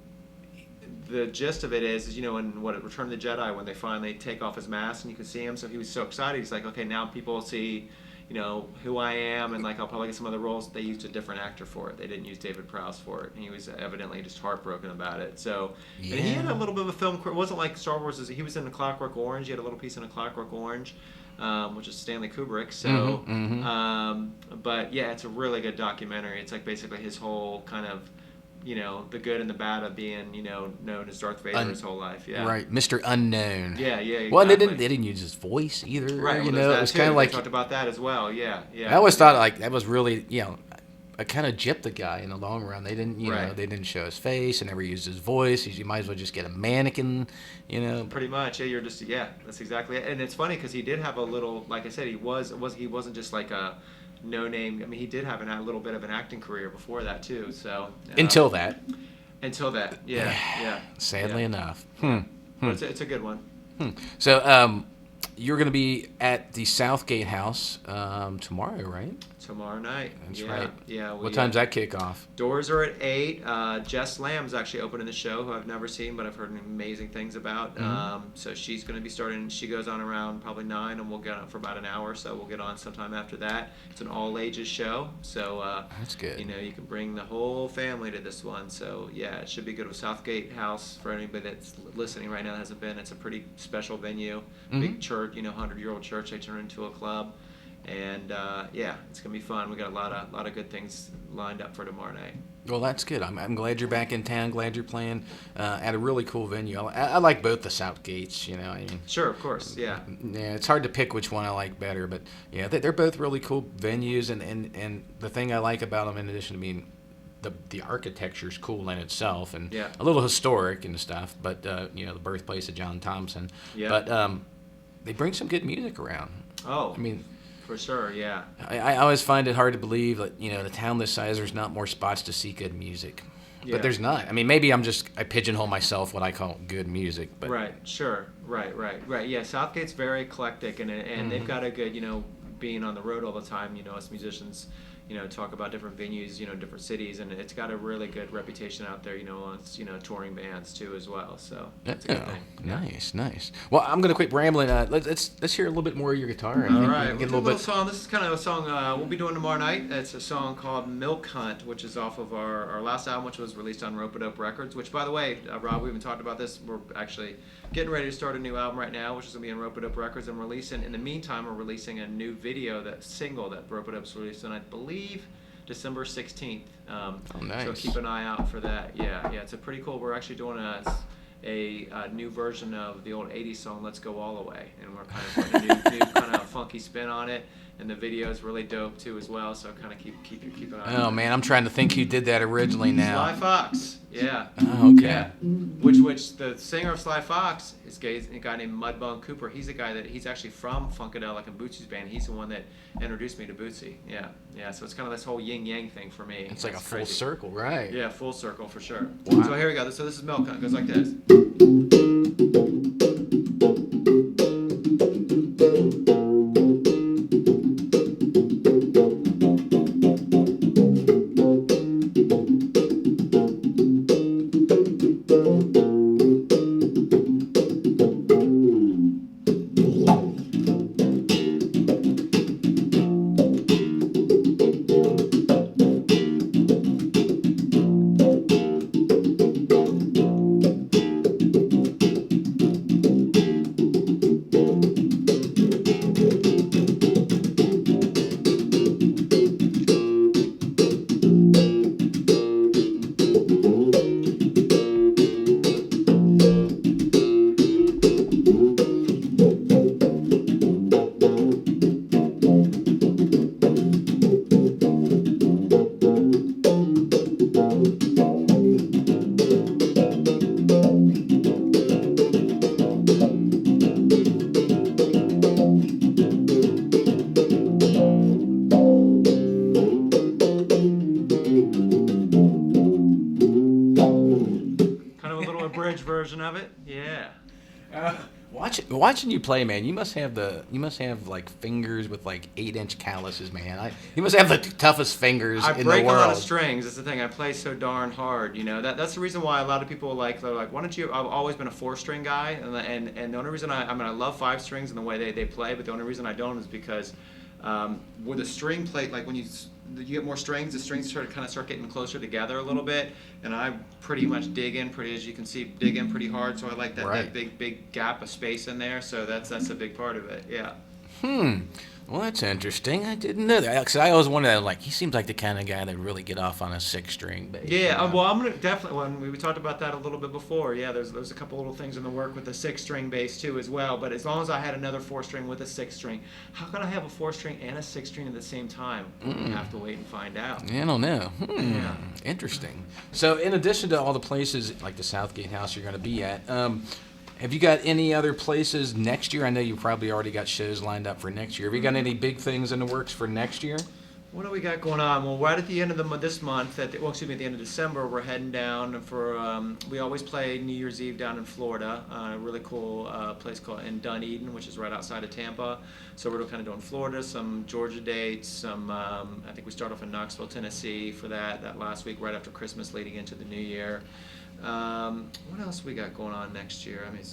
The gist of it is in Return of the Jedi, when they finally take off his mask and you can see him, so he was so excited. He's like, okay, now people see, who I am, and like I'll probably get some other roles. They used a different actor for it. They didn't use David Prowse for it, and he was evidently just heartbroken about it. So, and he had a little bit of a film career. It wasn't like Star Wars. He was in A Clockwork Orange. He had a little piece in A Clockwork Orange, which is Stanley Kubrick. So, but yeah, it's a really good documentary. It's like basically his whole kind of the good and the bad of being, known as Darth Vader his whole life. Yeah. Right, Mr. Unknown. Yeah, exactly. Well, they didn't use his voice either. Right. It was kind of like they talked about that as well. Yeah. I always thought like that was really, I kind of gypped the guy in the long run. They didn't, they didn't show his face and never used his voice. You might as well just get a mannequin, Pretty much. Yeah, that's exactly it. And it's funny because he did have a little, like I said, he wasn't just like a no name. I mean, he did have a little bit of an acting career before that too. So until that, yeah. Sadly enough. But it's a good one. So you're going to be at the Southgate House tomorrow, right? Tomorrow night. That's right. Yeah. What time's that kick off? Doors are at 8. Jess Lamb's actually opening the show, who I've never seen, but I've heard amazing things about. So she's going to be starting. She goes on around probably 9, and we'll get on for about an hour. So we'll get on sometime after that. It's an all ages show, so that's good. You can bring the whole family to this one. So yeah, it should be good. With Southgate House, for anybody that's listening right now that hasn't been, it's a pretty special venue, big church, 100-year-old church. They turn into a club. And it's gonna be fun. We got a lot of good things lined up for tomorrow night. Well, that's good. I'm glad you're back in town. Glad you're playing at a really cool venue. I like both the Southgates. Sure, of course, yeah. Yeah, it's hard to pick which one I like better, but yeah, they're both really cool venues. And the thing I like about them, in addition to being the architecture's cool in itself and a little historic and stuff, but the birthplace of John Thompson. Yeah. But they bring some good music around. Oh. I mean. For sure, yeah. I always find it hard to believe that, the town this size, there's not more spots to see good music. Yeah. But there's not. I mean, maybe I pigeonhole myself what I call good music. But right, sure. Right. Yeah, Southgate's very eclectic, and they've got a good, being on the road all the time, us musicians, talk about different venues, different cities, and it's got a really good reputation out there, on, touring bands too as well. So that's a good thing. Nice. Well, I'm gonna quit rambling. Let's hear a little bit more of your guitar. All right, we'll do a little song. This is kind of a song we'll be doing tomorrow night. It's a song called Milk Hunt, which is off of our last album, which was released on Rope It Up Records. Which, by the way, Rob, we haven't talked about this. We're actually getting ready to start a new album right now, which is gonna be on Rope It Up Records, and releasing. In the meantime, we're releasing a new video, that single that Rope It Up's released, and I believe December 16th. Nice. So keep an eye out for that. Yeah, it's a pretty cool. We're actually doing a new version of the old '80s song "Let's Go All the Way," and we're kind of putting a new kind of funky spin on it. And the video is really dope too as well. So kind of keep an eye on Oh it. man, I'm trying to think who did that originally now. Sly Fox, yeah. Oh, okay. Yeah. Which the singer of Sly Fox is a guy named Mudbone Cooper. He's a guy he's actually from Funkadelic and Bootsy's band. He's the one that introduced me to Bootsy. Yeah, yeah. So it's kind of this whole yin yang thing for me. It's like a full crazy. circle, right? Yeah, full circle for sure. Wow. So here we go. So this is Milk. It goes like this. Abridged version of it, yeah. Watching you play, man, you must have like fingers with like 8-inch calluses, man. You must have the toughest fingers I in the break world. a lot of strings. That's the thing. I play so darn hard. You know that's the reason why a lot of people they're like, why don't you? I've always been a 4-string guy, and the only reason I love 5 strings and the way they play, but the only reason I don't is because with a string plate, like when you get more strings, the strings start getting closer together a little bit, and I pretty much dig in pretty hard. So I like that, Right. that big gap of space in there. So that's a big part of it. Yeah. Well, that's interesting. I didn't know that. Because I always wondered, like, he seems like the kind of guy that really get off on a 6-string bass. Yeah, well, I'm gonna definitely. When we talked about that a little bit before, yeah, there's a couple little things in the work with the 6-string bass too as well. But as long as I had another 4-string with a 6-string, how can I have a 4-string and a 6-string at the same time? We have to wait and find out. I don't know. Yeah. Interesting. So, in addition to all the places like the Southgate House you're going to be at, have you got any other places next year? I know you probably already got shows lined up for next year. Have you got any big things in the works for next year? What do we got going on? Well, right at the end of this month, at the end of December, we're heading down for. We always play New Year's Eve down in Florida, a really cool place called in Dunedin, which is right outside of Tampa. So we're kind of doing Florida, some Georgia dates, some. I think we start off in Knoxville, Tennessee, for that last week right after Christmas, leading into the New Year. What else we got going on next year? I mean,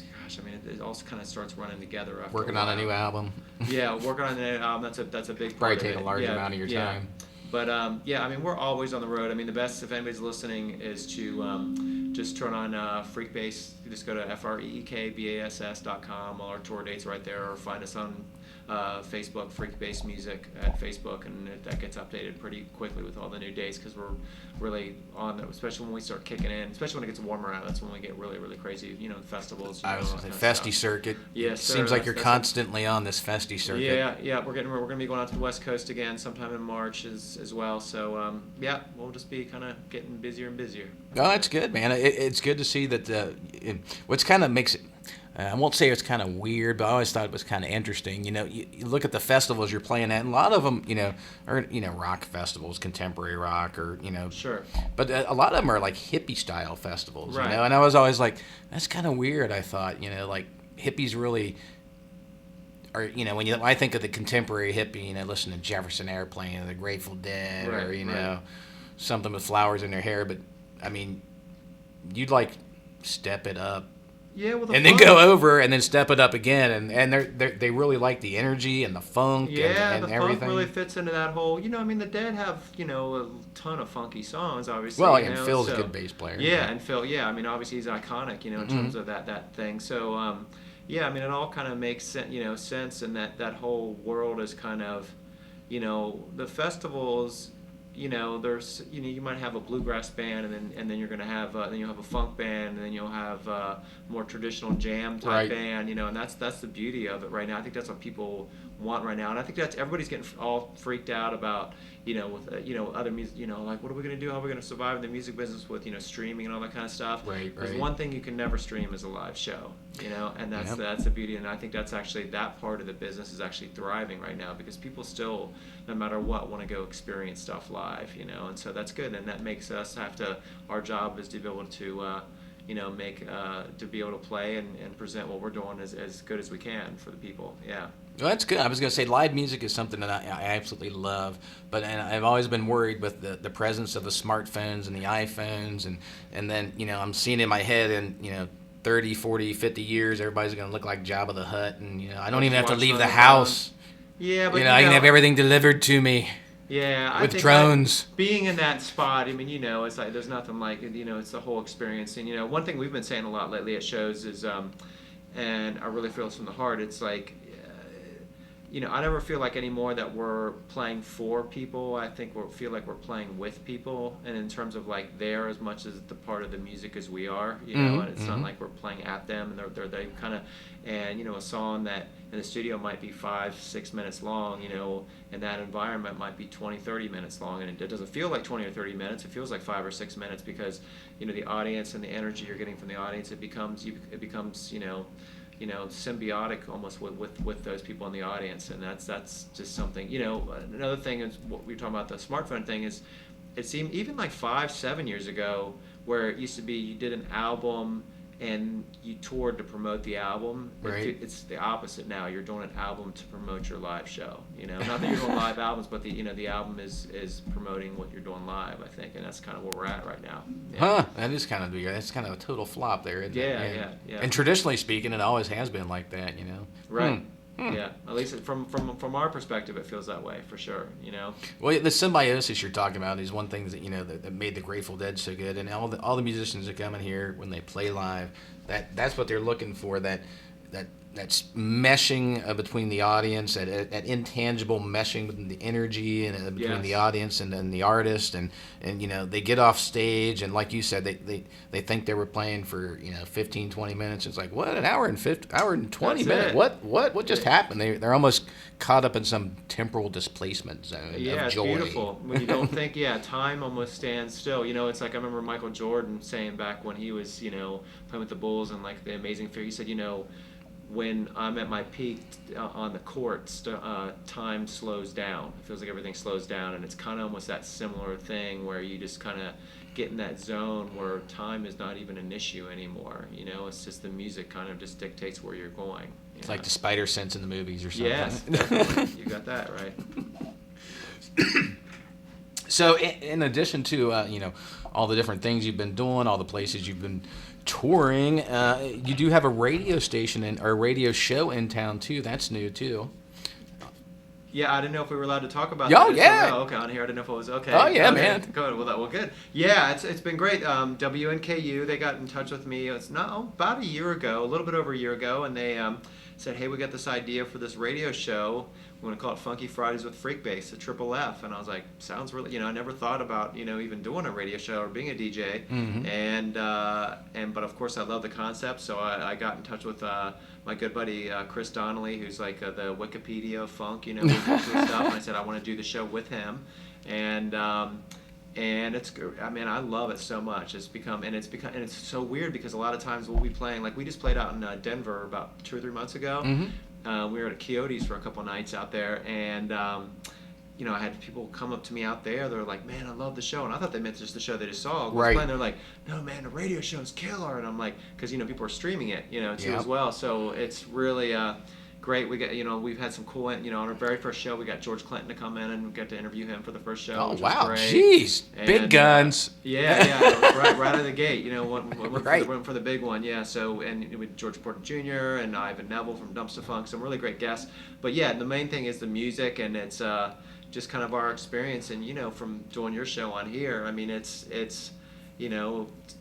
it all kind of starts running together. After Working on a new album. Yeah, working on a new album. That's a big part Probably of take it. a large amount of your time. But yeah, I mean, we're always on the road. I mean, the best, if anybody's listening, is to just turn on freekbass. You just go to freekbass.com. All our tour dates are right there, or find us on Facebook, Freekbass Music at Facebook, and that gets updated pretty quickly with all the new dates because we're really on there, especially when we start kicking in, especially when it gets warmer out. That's when we get really, really crazy, festivals. I was going to say, festy circuit. Yes, sir. Seems like you're That's constantly on this festy circuit. Yeah, we're gonna be going out to the West Coast again sometime in March as well. So yeah, we'll just be kind of getting busier and busier. Oh, that's good, man. It's good to see that. What's kind of makes it. I won't say it's kind of weird, but I always thought it was kind of interesting. You look at the festivals you're playing at, and a lot of them, are rock festivals, contemporary rock, or Sure. But a lot of them are like hippie style festivals, Right. And I was always like, that's kind of weird. I thought, like hippies really. Or when I think of the contemporary hippie, listen to Jefferson Airplane or the Grateful Dead, Right, or right. something with flowers in their hair. But I mean, you'd like step it up. Yeah, well, And then go over and then step it up again, and they really like the energy and the funk and the everything. funk really fits into that whole. The Dead have a ton of funky songs, obviously. Well, and Phil's a good bass player. Yeah, and Phil. Yeah, I mean, obviously he's iconic. In terms of that thing. So yeah, I mean, it all kind of makes sense, and that whole world is kind of, the festivals. there's you might have a bluegrass band, and then you're gonna have then you'll have a funk band, and then you'll have more traditional jam type Right. band, and that's the beauty of it right now. I think that's what people want right now, and I think that's everybody's getting all freaked out about with other music, like what are we gonna do? How are we gonna survive in the music business with streaming and all that kind of stuff? Right. There's one thing you can never stream is a live show, and that's the beauty, and I think that's actually that part of the business is actually thriving right now because people still, no matter what, want to go experience stuff live, and so that's good, and that makes us have to. Our job is to be able to, make to be able to play and present what we're doing as good as we can for the people. Yeah. Well, that's good. I was going to say live music is something that I absolutely love, and I've always been worried with the presence of the smartphones and the iPhones, and then, I'm seeing in my head in, 30, 40, 50 years, everybody's going to look like Jabba the Hutt, and, I don't even have to leave the house. Yeah, but I can have everything delivered to me. Yeah, with drones. Being in that spot, it's like there's nothing like it. It's the whole experience. And one thing we've been saying a lot lately at shows is, and I really feel this from the heart. It's like, I never feel like anymore that we're playing for people. I think we feel like we're playing with people, and in terms of like they're as much as the part of the music as we are. And it's not like we're playing at them, and they kind of, and a song that in the studio might be 5-6 minutes long, and that environment might be 20-30 minutes long, and it doesn't feel like 20 or 30 minutes. It feels like 5 or 6 minutes because the audience and the energy you're getting from the audience, it becomes symbiotic almost with those people in the audience, and that's just something. Another thing is what we were talking about, the smartphone thing, is it seemed even like 5-7 years ago where it used to be you did an album and you toured to promote the album. Right. It's the opposite now. You're doing an album to promote your live show. Not that you're doing live albums, but the album is promoting what you're doing live, I think, and that's kind of where we're at right now. Yeah. Huh? That's kind of a total flop there, isn't it? Yeah. And traditionally speaking, it always has been like that, Right. Yeah. At least from our perspective, it feels that way for sure. Well, the symbiosis you're talking about is one thing that made the Grateful Dead so good, and all the musicians that come in here when they play live, that's what they're looking for. That's meshing between the audience, that intangible meshing between the energy and between the audience and then the artist, and they get off stage and like you said, they think they were playing for 15-20 minutes. It's like, what, an hour and 20 minutes? What just happened? They're almost caught up in some temporal displacement zone of joy. It's beautiful when you don't think. Time almost stands still. It's like I remember Michael Jordan saying back when he was playing with the Bulls and like the Amazing Fear. He said, when I'm at my peak on the court, time slows down. It feels like everything slows down, and it's kind of almost that similar thing where you just kind of get in that zone where time is not even an issue anymore. It's just the music kind of just dictates where you're going. It's like the spider sense in the movies or something. Yes, definitely. You got that right. So, in addition to all the different things you've been doing, all the places you've been touring, you do have a radio station or a radio show in town too. That's new too. Yeah, I didn't know if we were allowed to talk about that. Oh, yeah. Oh, okay, on here. I didn't know if it was okay. Oh, yeah, okay. man. Good. Well, good. Yeah, it's been great. WNKU, they got in touch with me. It's about a year ago, a little bit over a year ago, and they said, hey, we got this idea for this radio show. We want to call it Funky Fridays with Freekbass, the Triple F. And I was like, sounds really, I never thought about, even doing a radio show or being a DJ. Mm-hmm. But of course I love the concept. So I got in touch with my good buddy Chris Donnelly, who's like the Wikipedia of funk, stuff. And I said I want to do the show with him. And it's, I love it so much. It's so weird because a lot of times we'll be playing, like we just played out in Denver about 2 or 3 months ago. Mm-hmm. We were at a Coyotes for a couple nights out there, and I had people come up to me out there. They're like, "Man, I love the show," and I thought they meant just the show they just saw. Right. And they're like, "No, man, the radio show's killer," and I'm like, because people are streaming it, too as well. So it's really great. We got, we've had some cool, on our very first show, we got George Clinton to come in and we got to interview him for the first show. Oh, which wow. was great. Jeez. Big guns. Right out of the gate, Right. for the big one, yeah. So, and with George Porter Jr. and Ivan Neville from Dumpster Funk, some really great guests. But yeah, the main thing is the music, and it's just kind of our experience. And, from doing your show on here,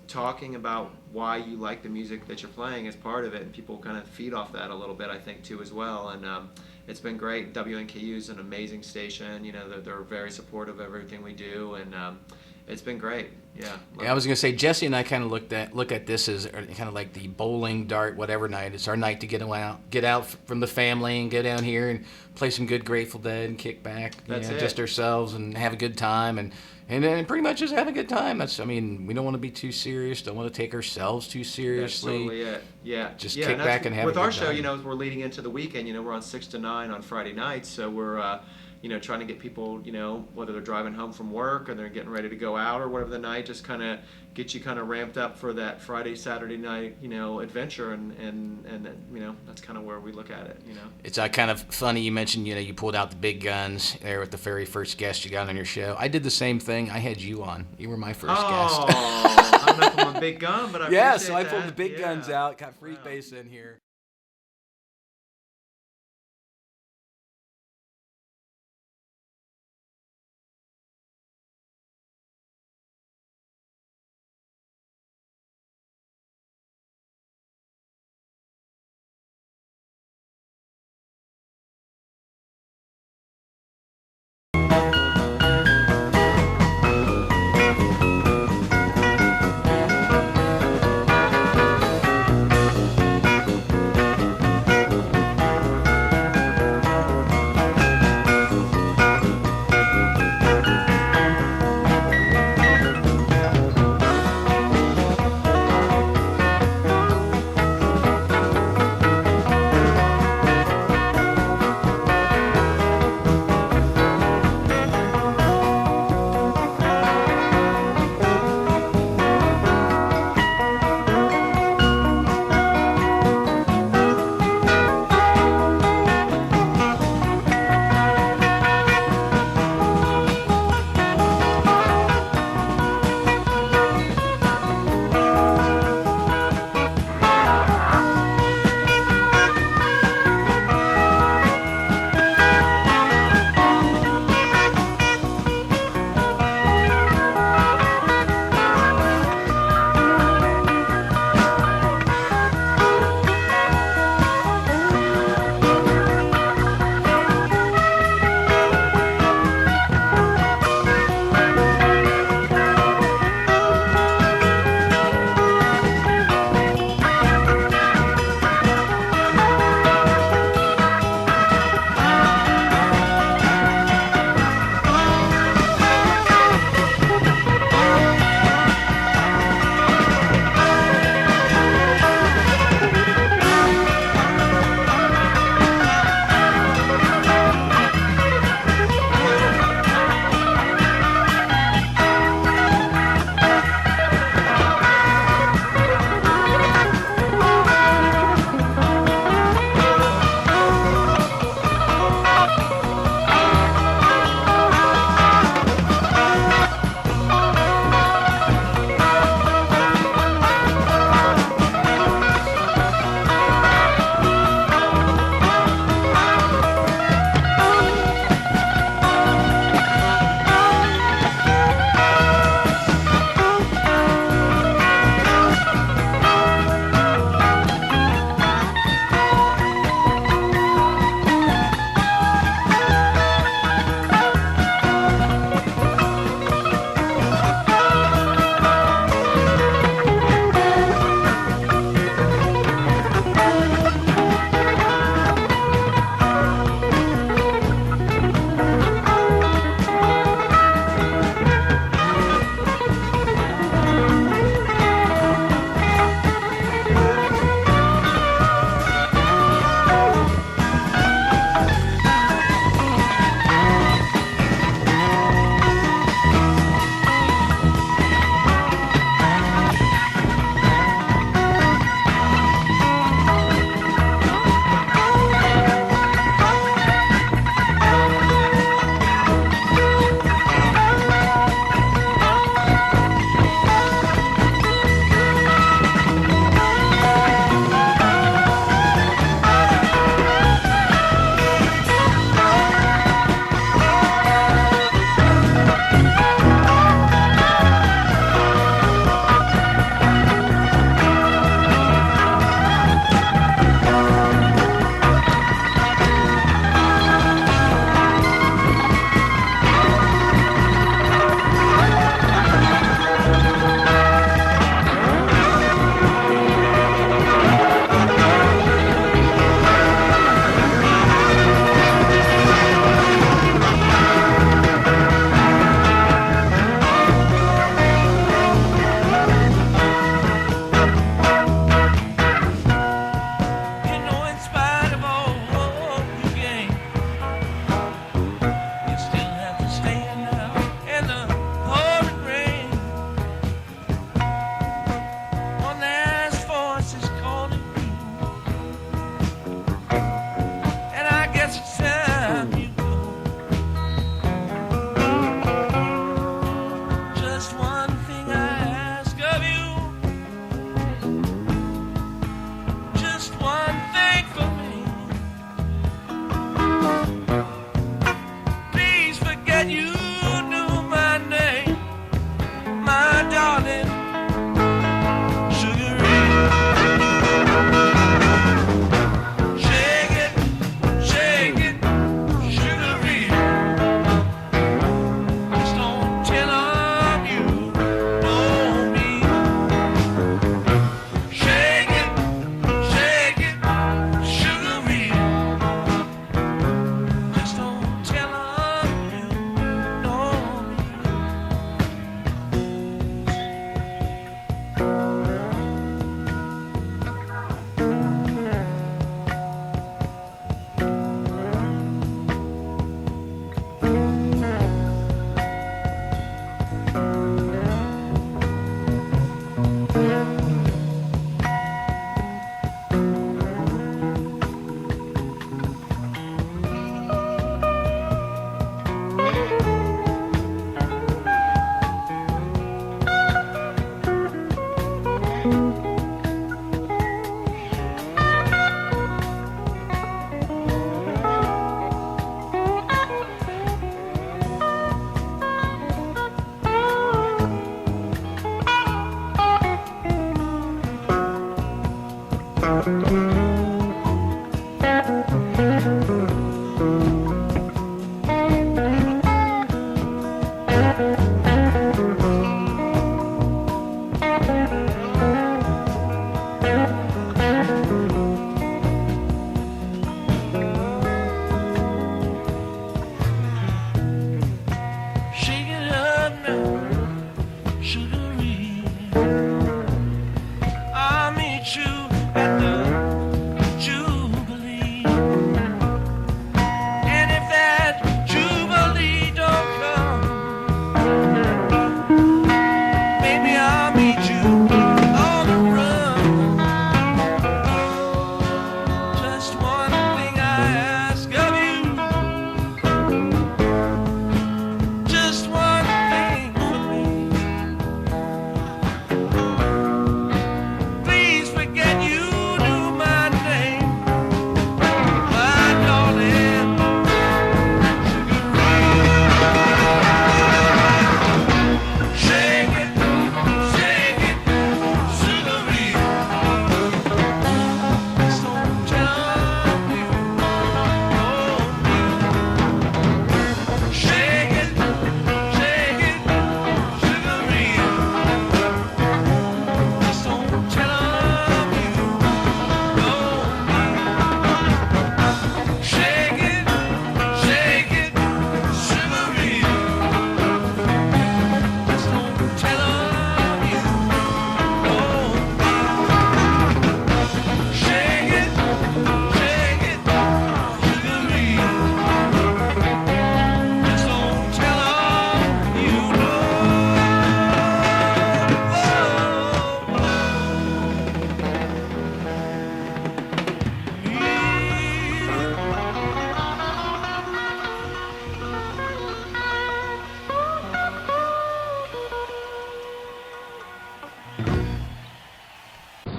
talking about why you like the music that you're playing is part of it, and people kind of feed off that a little bit, I think, too, as well. And it's been great. WNKU is an amazing station. They're very supportive of everything we do, and it's been great. Yeah. Yeah, I was gonna say Jesse and I kind of look at this as kind of like the bowling, dart, whatever night. It's our night to get out from the family and go down here and play some good Grateful Dead and kick back, That's it. just ourselves and have a good time and pretty much just have a good time. We don't want to be too serious. Don't want to take ourselves too That's seriously. totally it. Yeah. Just yeah, kick back and have a with good our show, time. we're leading into the weekend. We're on 6 to 9 on Friday nights, so we're trying to get people, whether they're driving home from work or they're getting ready to go out or whatever the night, just kind of get you kind of ramped up for that Friday, Saturday night, adventure, and that's kind of where we look at it. It's kind of funny you mentioned, you pulled out the big guns there with the very first guest you got on your show. I did the same thing. I had you on. You were my first guest. I don't know if I'm a big gun, but I Yeah, appreciate so I pulled that. the big guns Yeah. out, got freekbass in here.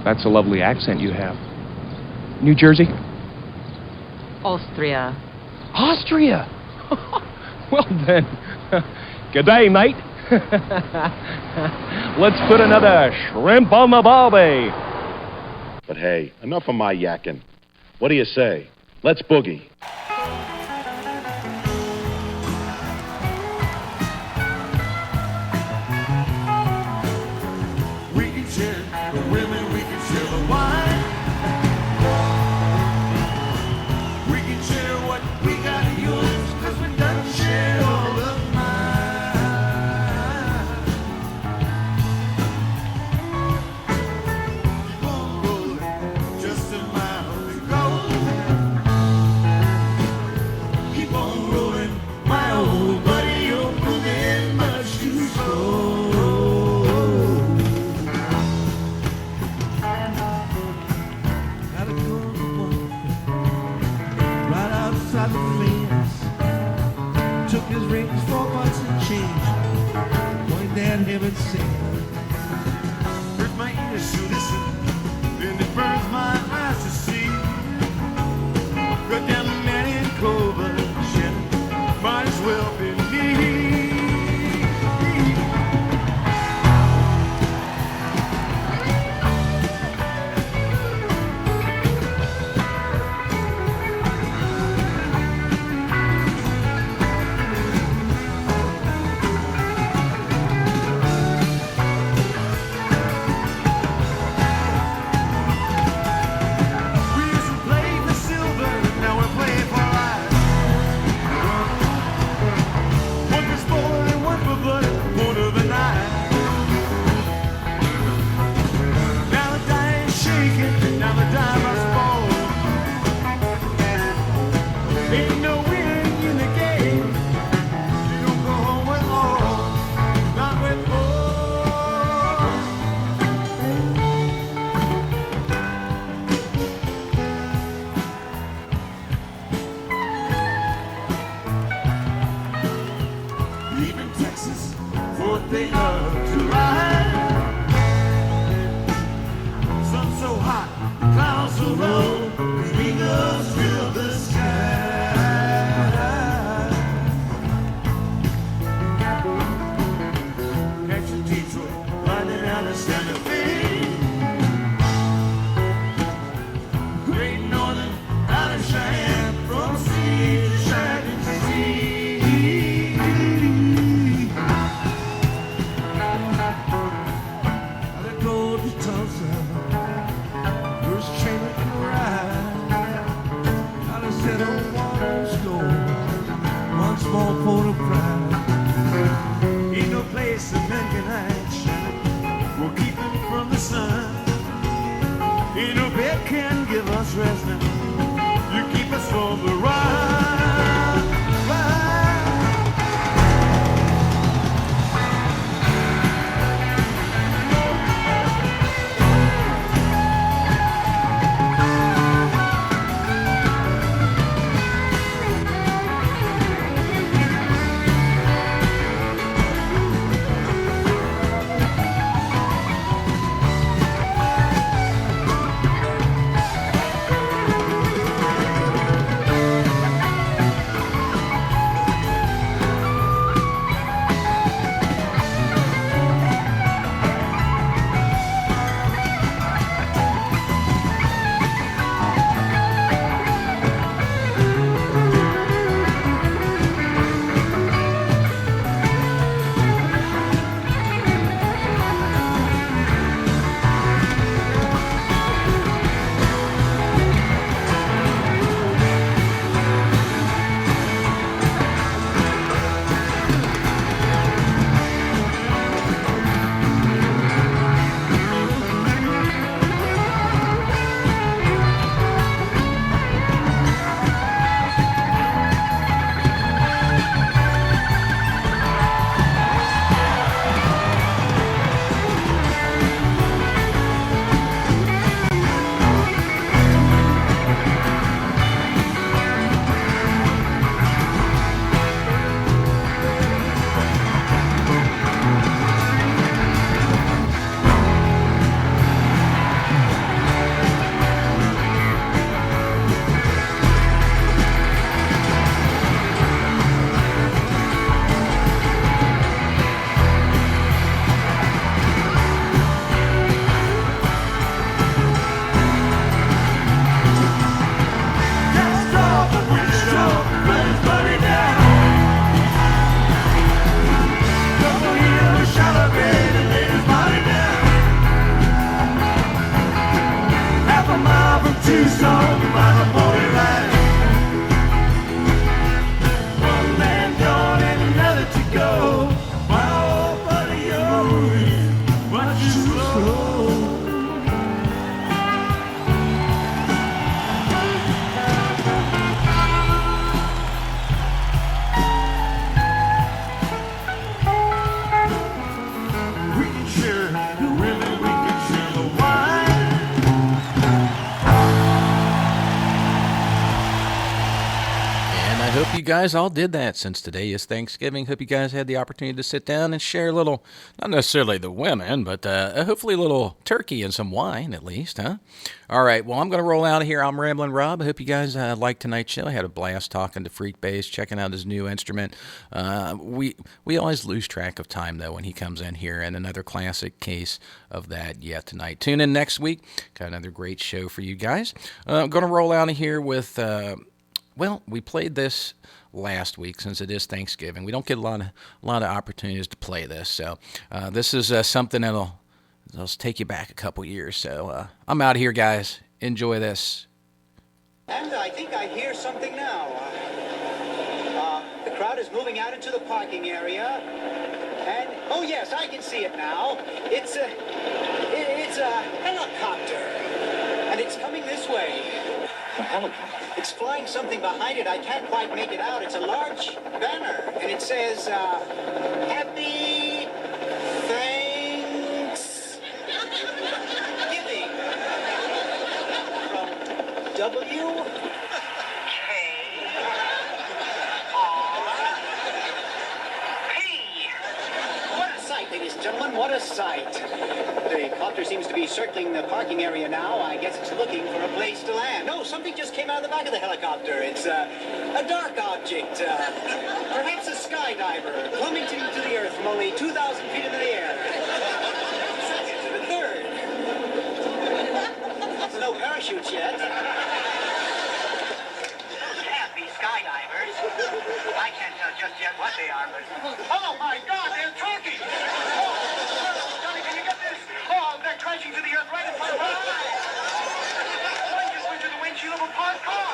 That's a lovely accent you have. New Jersey? Austria. Austria! Well then, good day, mate. Let's put another shrimp on the barbie. But hey, enough of my yakking. What do you say? Let's boogie. We can share the women, we can share the wine. We can share what we got to use, 'cause we done share all of mine. Keep on rolling, just a mile to go. Keep on rolling, my old buddy, you're moving much too slow. Gotta go to work, right outside the fence. Took his rings for bucks and change. Point down heaven sent. Hurt my ears to listen, and it burns my eyes to see. Go down the man in Clover, Shannon, might as well be me. We used to play for silver, now we're playing for life. One for sport and one for blood, one of the night. Now the die is shaking, now the die must fall. Ain't no winning in the game. You don't go home with all, not with all. Leaving Texas, 4th day of July. Sun so hot, clouds so low, eagles fill the sky. Catching Detroit, riding out of Santa Fe. Great Northern, out of Cheyenne, from sea to shining sea. Gotta go to Tulsa, first train I can ride. Gotta set on one score, one small port of pride. Ain't no place a man can hide, Shannon, will keep him from the sun. Ain't no bed can give us rest now, you keep us from the ride. I hope you guys all did that since today is Thanksgiving. Hope you guys had the opportunity to sit down and share a little, not necessarily the women, but hopefully a little turkey and some wine at least, huh? All right, well, I'm going to roll out of here. I'm Ramblin' Rob. I hope you guys liked tonight's show. I had a blast talking to freekbass, checking out his new instrument. We always lose track of time, though, when he comes in here, and another classic case of that yet tonight. Tune in next week. Got another great show for you guys. I'm going to roll out of here with... Well, we played this last week since it is Thanksgiving. We don't get a lot of opportunities to play this, so this is something that'll take you back a couple years. So I'm out of here, guys. Enjoy this. And I think I hear something now. The crowd is moving out into the parking area, and oh yes, I can see it now. It's a helicopter, and it's coming this way. A helicopter? It's flying something behind it. I can't quite make it out. It's a large banner, and it says, Happy Thanksgiving from W-K-R-P. What a sight, ladies and gentlemen, what a sight. The copter seems to be circling the parking area now. I guess it's looking for a place to land. No, something just came out of the back of the helicopter. It's a dark object, perhaps a skydiver, plummeting to the earth from only 2,000 feet into the air. Second to the third. There's no parachutes yet. Those can't be skydivers. I can't tell just yet what they are, but... Oh, my God, they're turkeys! Johnny, can you get this? Oh, they're crashing to the earth right in front of our eyes. One just went to the windshield of a parked car.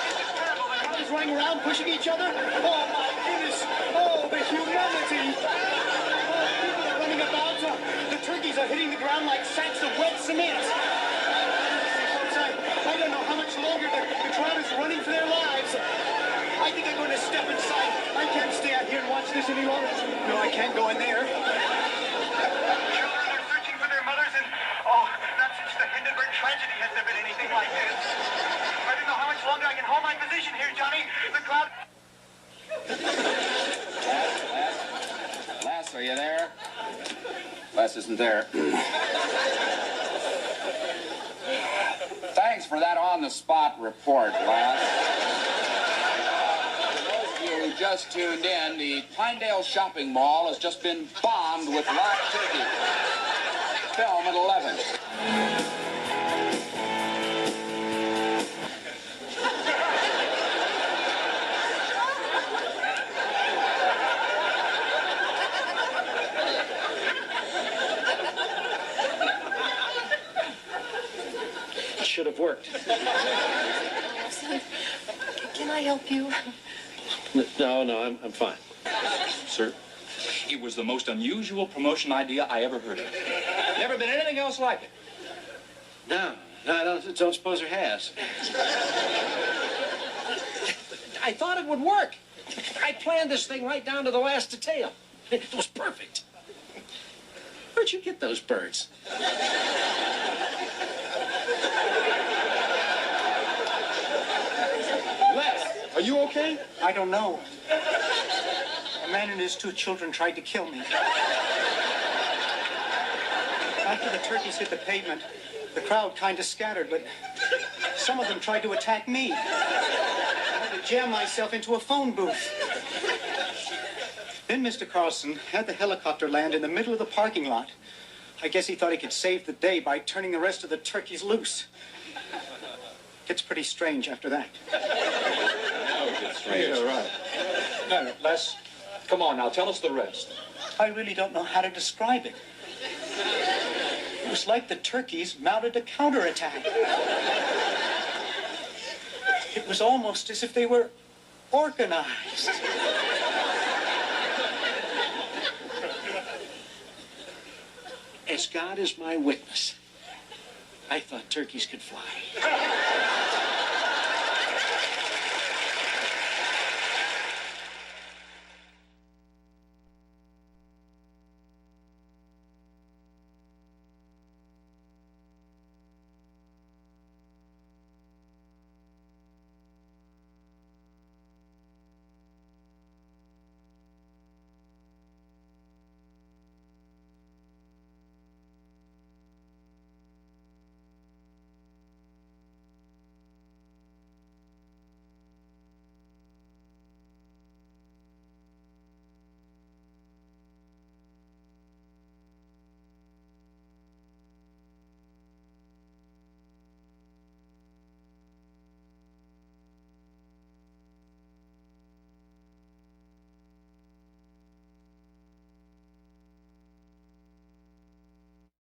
This is terrible. The cars running around, pushing each other. Oh, my goodness. Oh, the humanity. Oh, people are running about. The turkeys are hitting the ground like sacks of wet cement. Folks, I don't know how much longer the crowd is running for their lives. I think I'm going to step inside. I can't stay out here and watch this any longer. No, I can't go in there. Tragedy has there been anything like this. I don't know how much longer I can hold my position here, Johnny. The crowd... Les, are you there? Les isn't there. Thanks for that on-the-spot report, Les. For those of you who just tuned in, the Pinedale Shopping Mall has just been bombed with live turkey. Film at 11. Should have worked. Can I help you? No, I'm fine. Sir, it was the most unusual promotion idea I ever heard of. Never been anything else like it. No, I don't suppose there has. I thought it would work. I planned this thing right down to the last detail. It was perfect. Where'd you get those birds? Les, are you okay? I don't know. A man and his 2 children tried to kill me. After the turkeys hit the pavement, the crowd kind of scattered, but some of them tried to attack me. I had to jam myself into a phone booth. Then Mr. Carlson had the helicopter land in the middle of the parking lot. I guess he thought he could save the day by turning the rest of the turkeys loose. Gets pretty strange after that. Strange. Yeah, right. No, Les, come on now, tell us the rest. I really don't know how to describe it. It was like the turkeys mounted a counterattack. It was almost as if they were organized. As God is my witness, I thought turkeys could fly.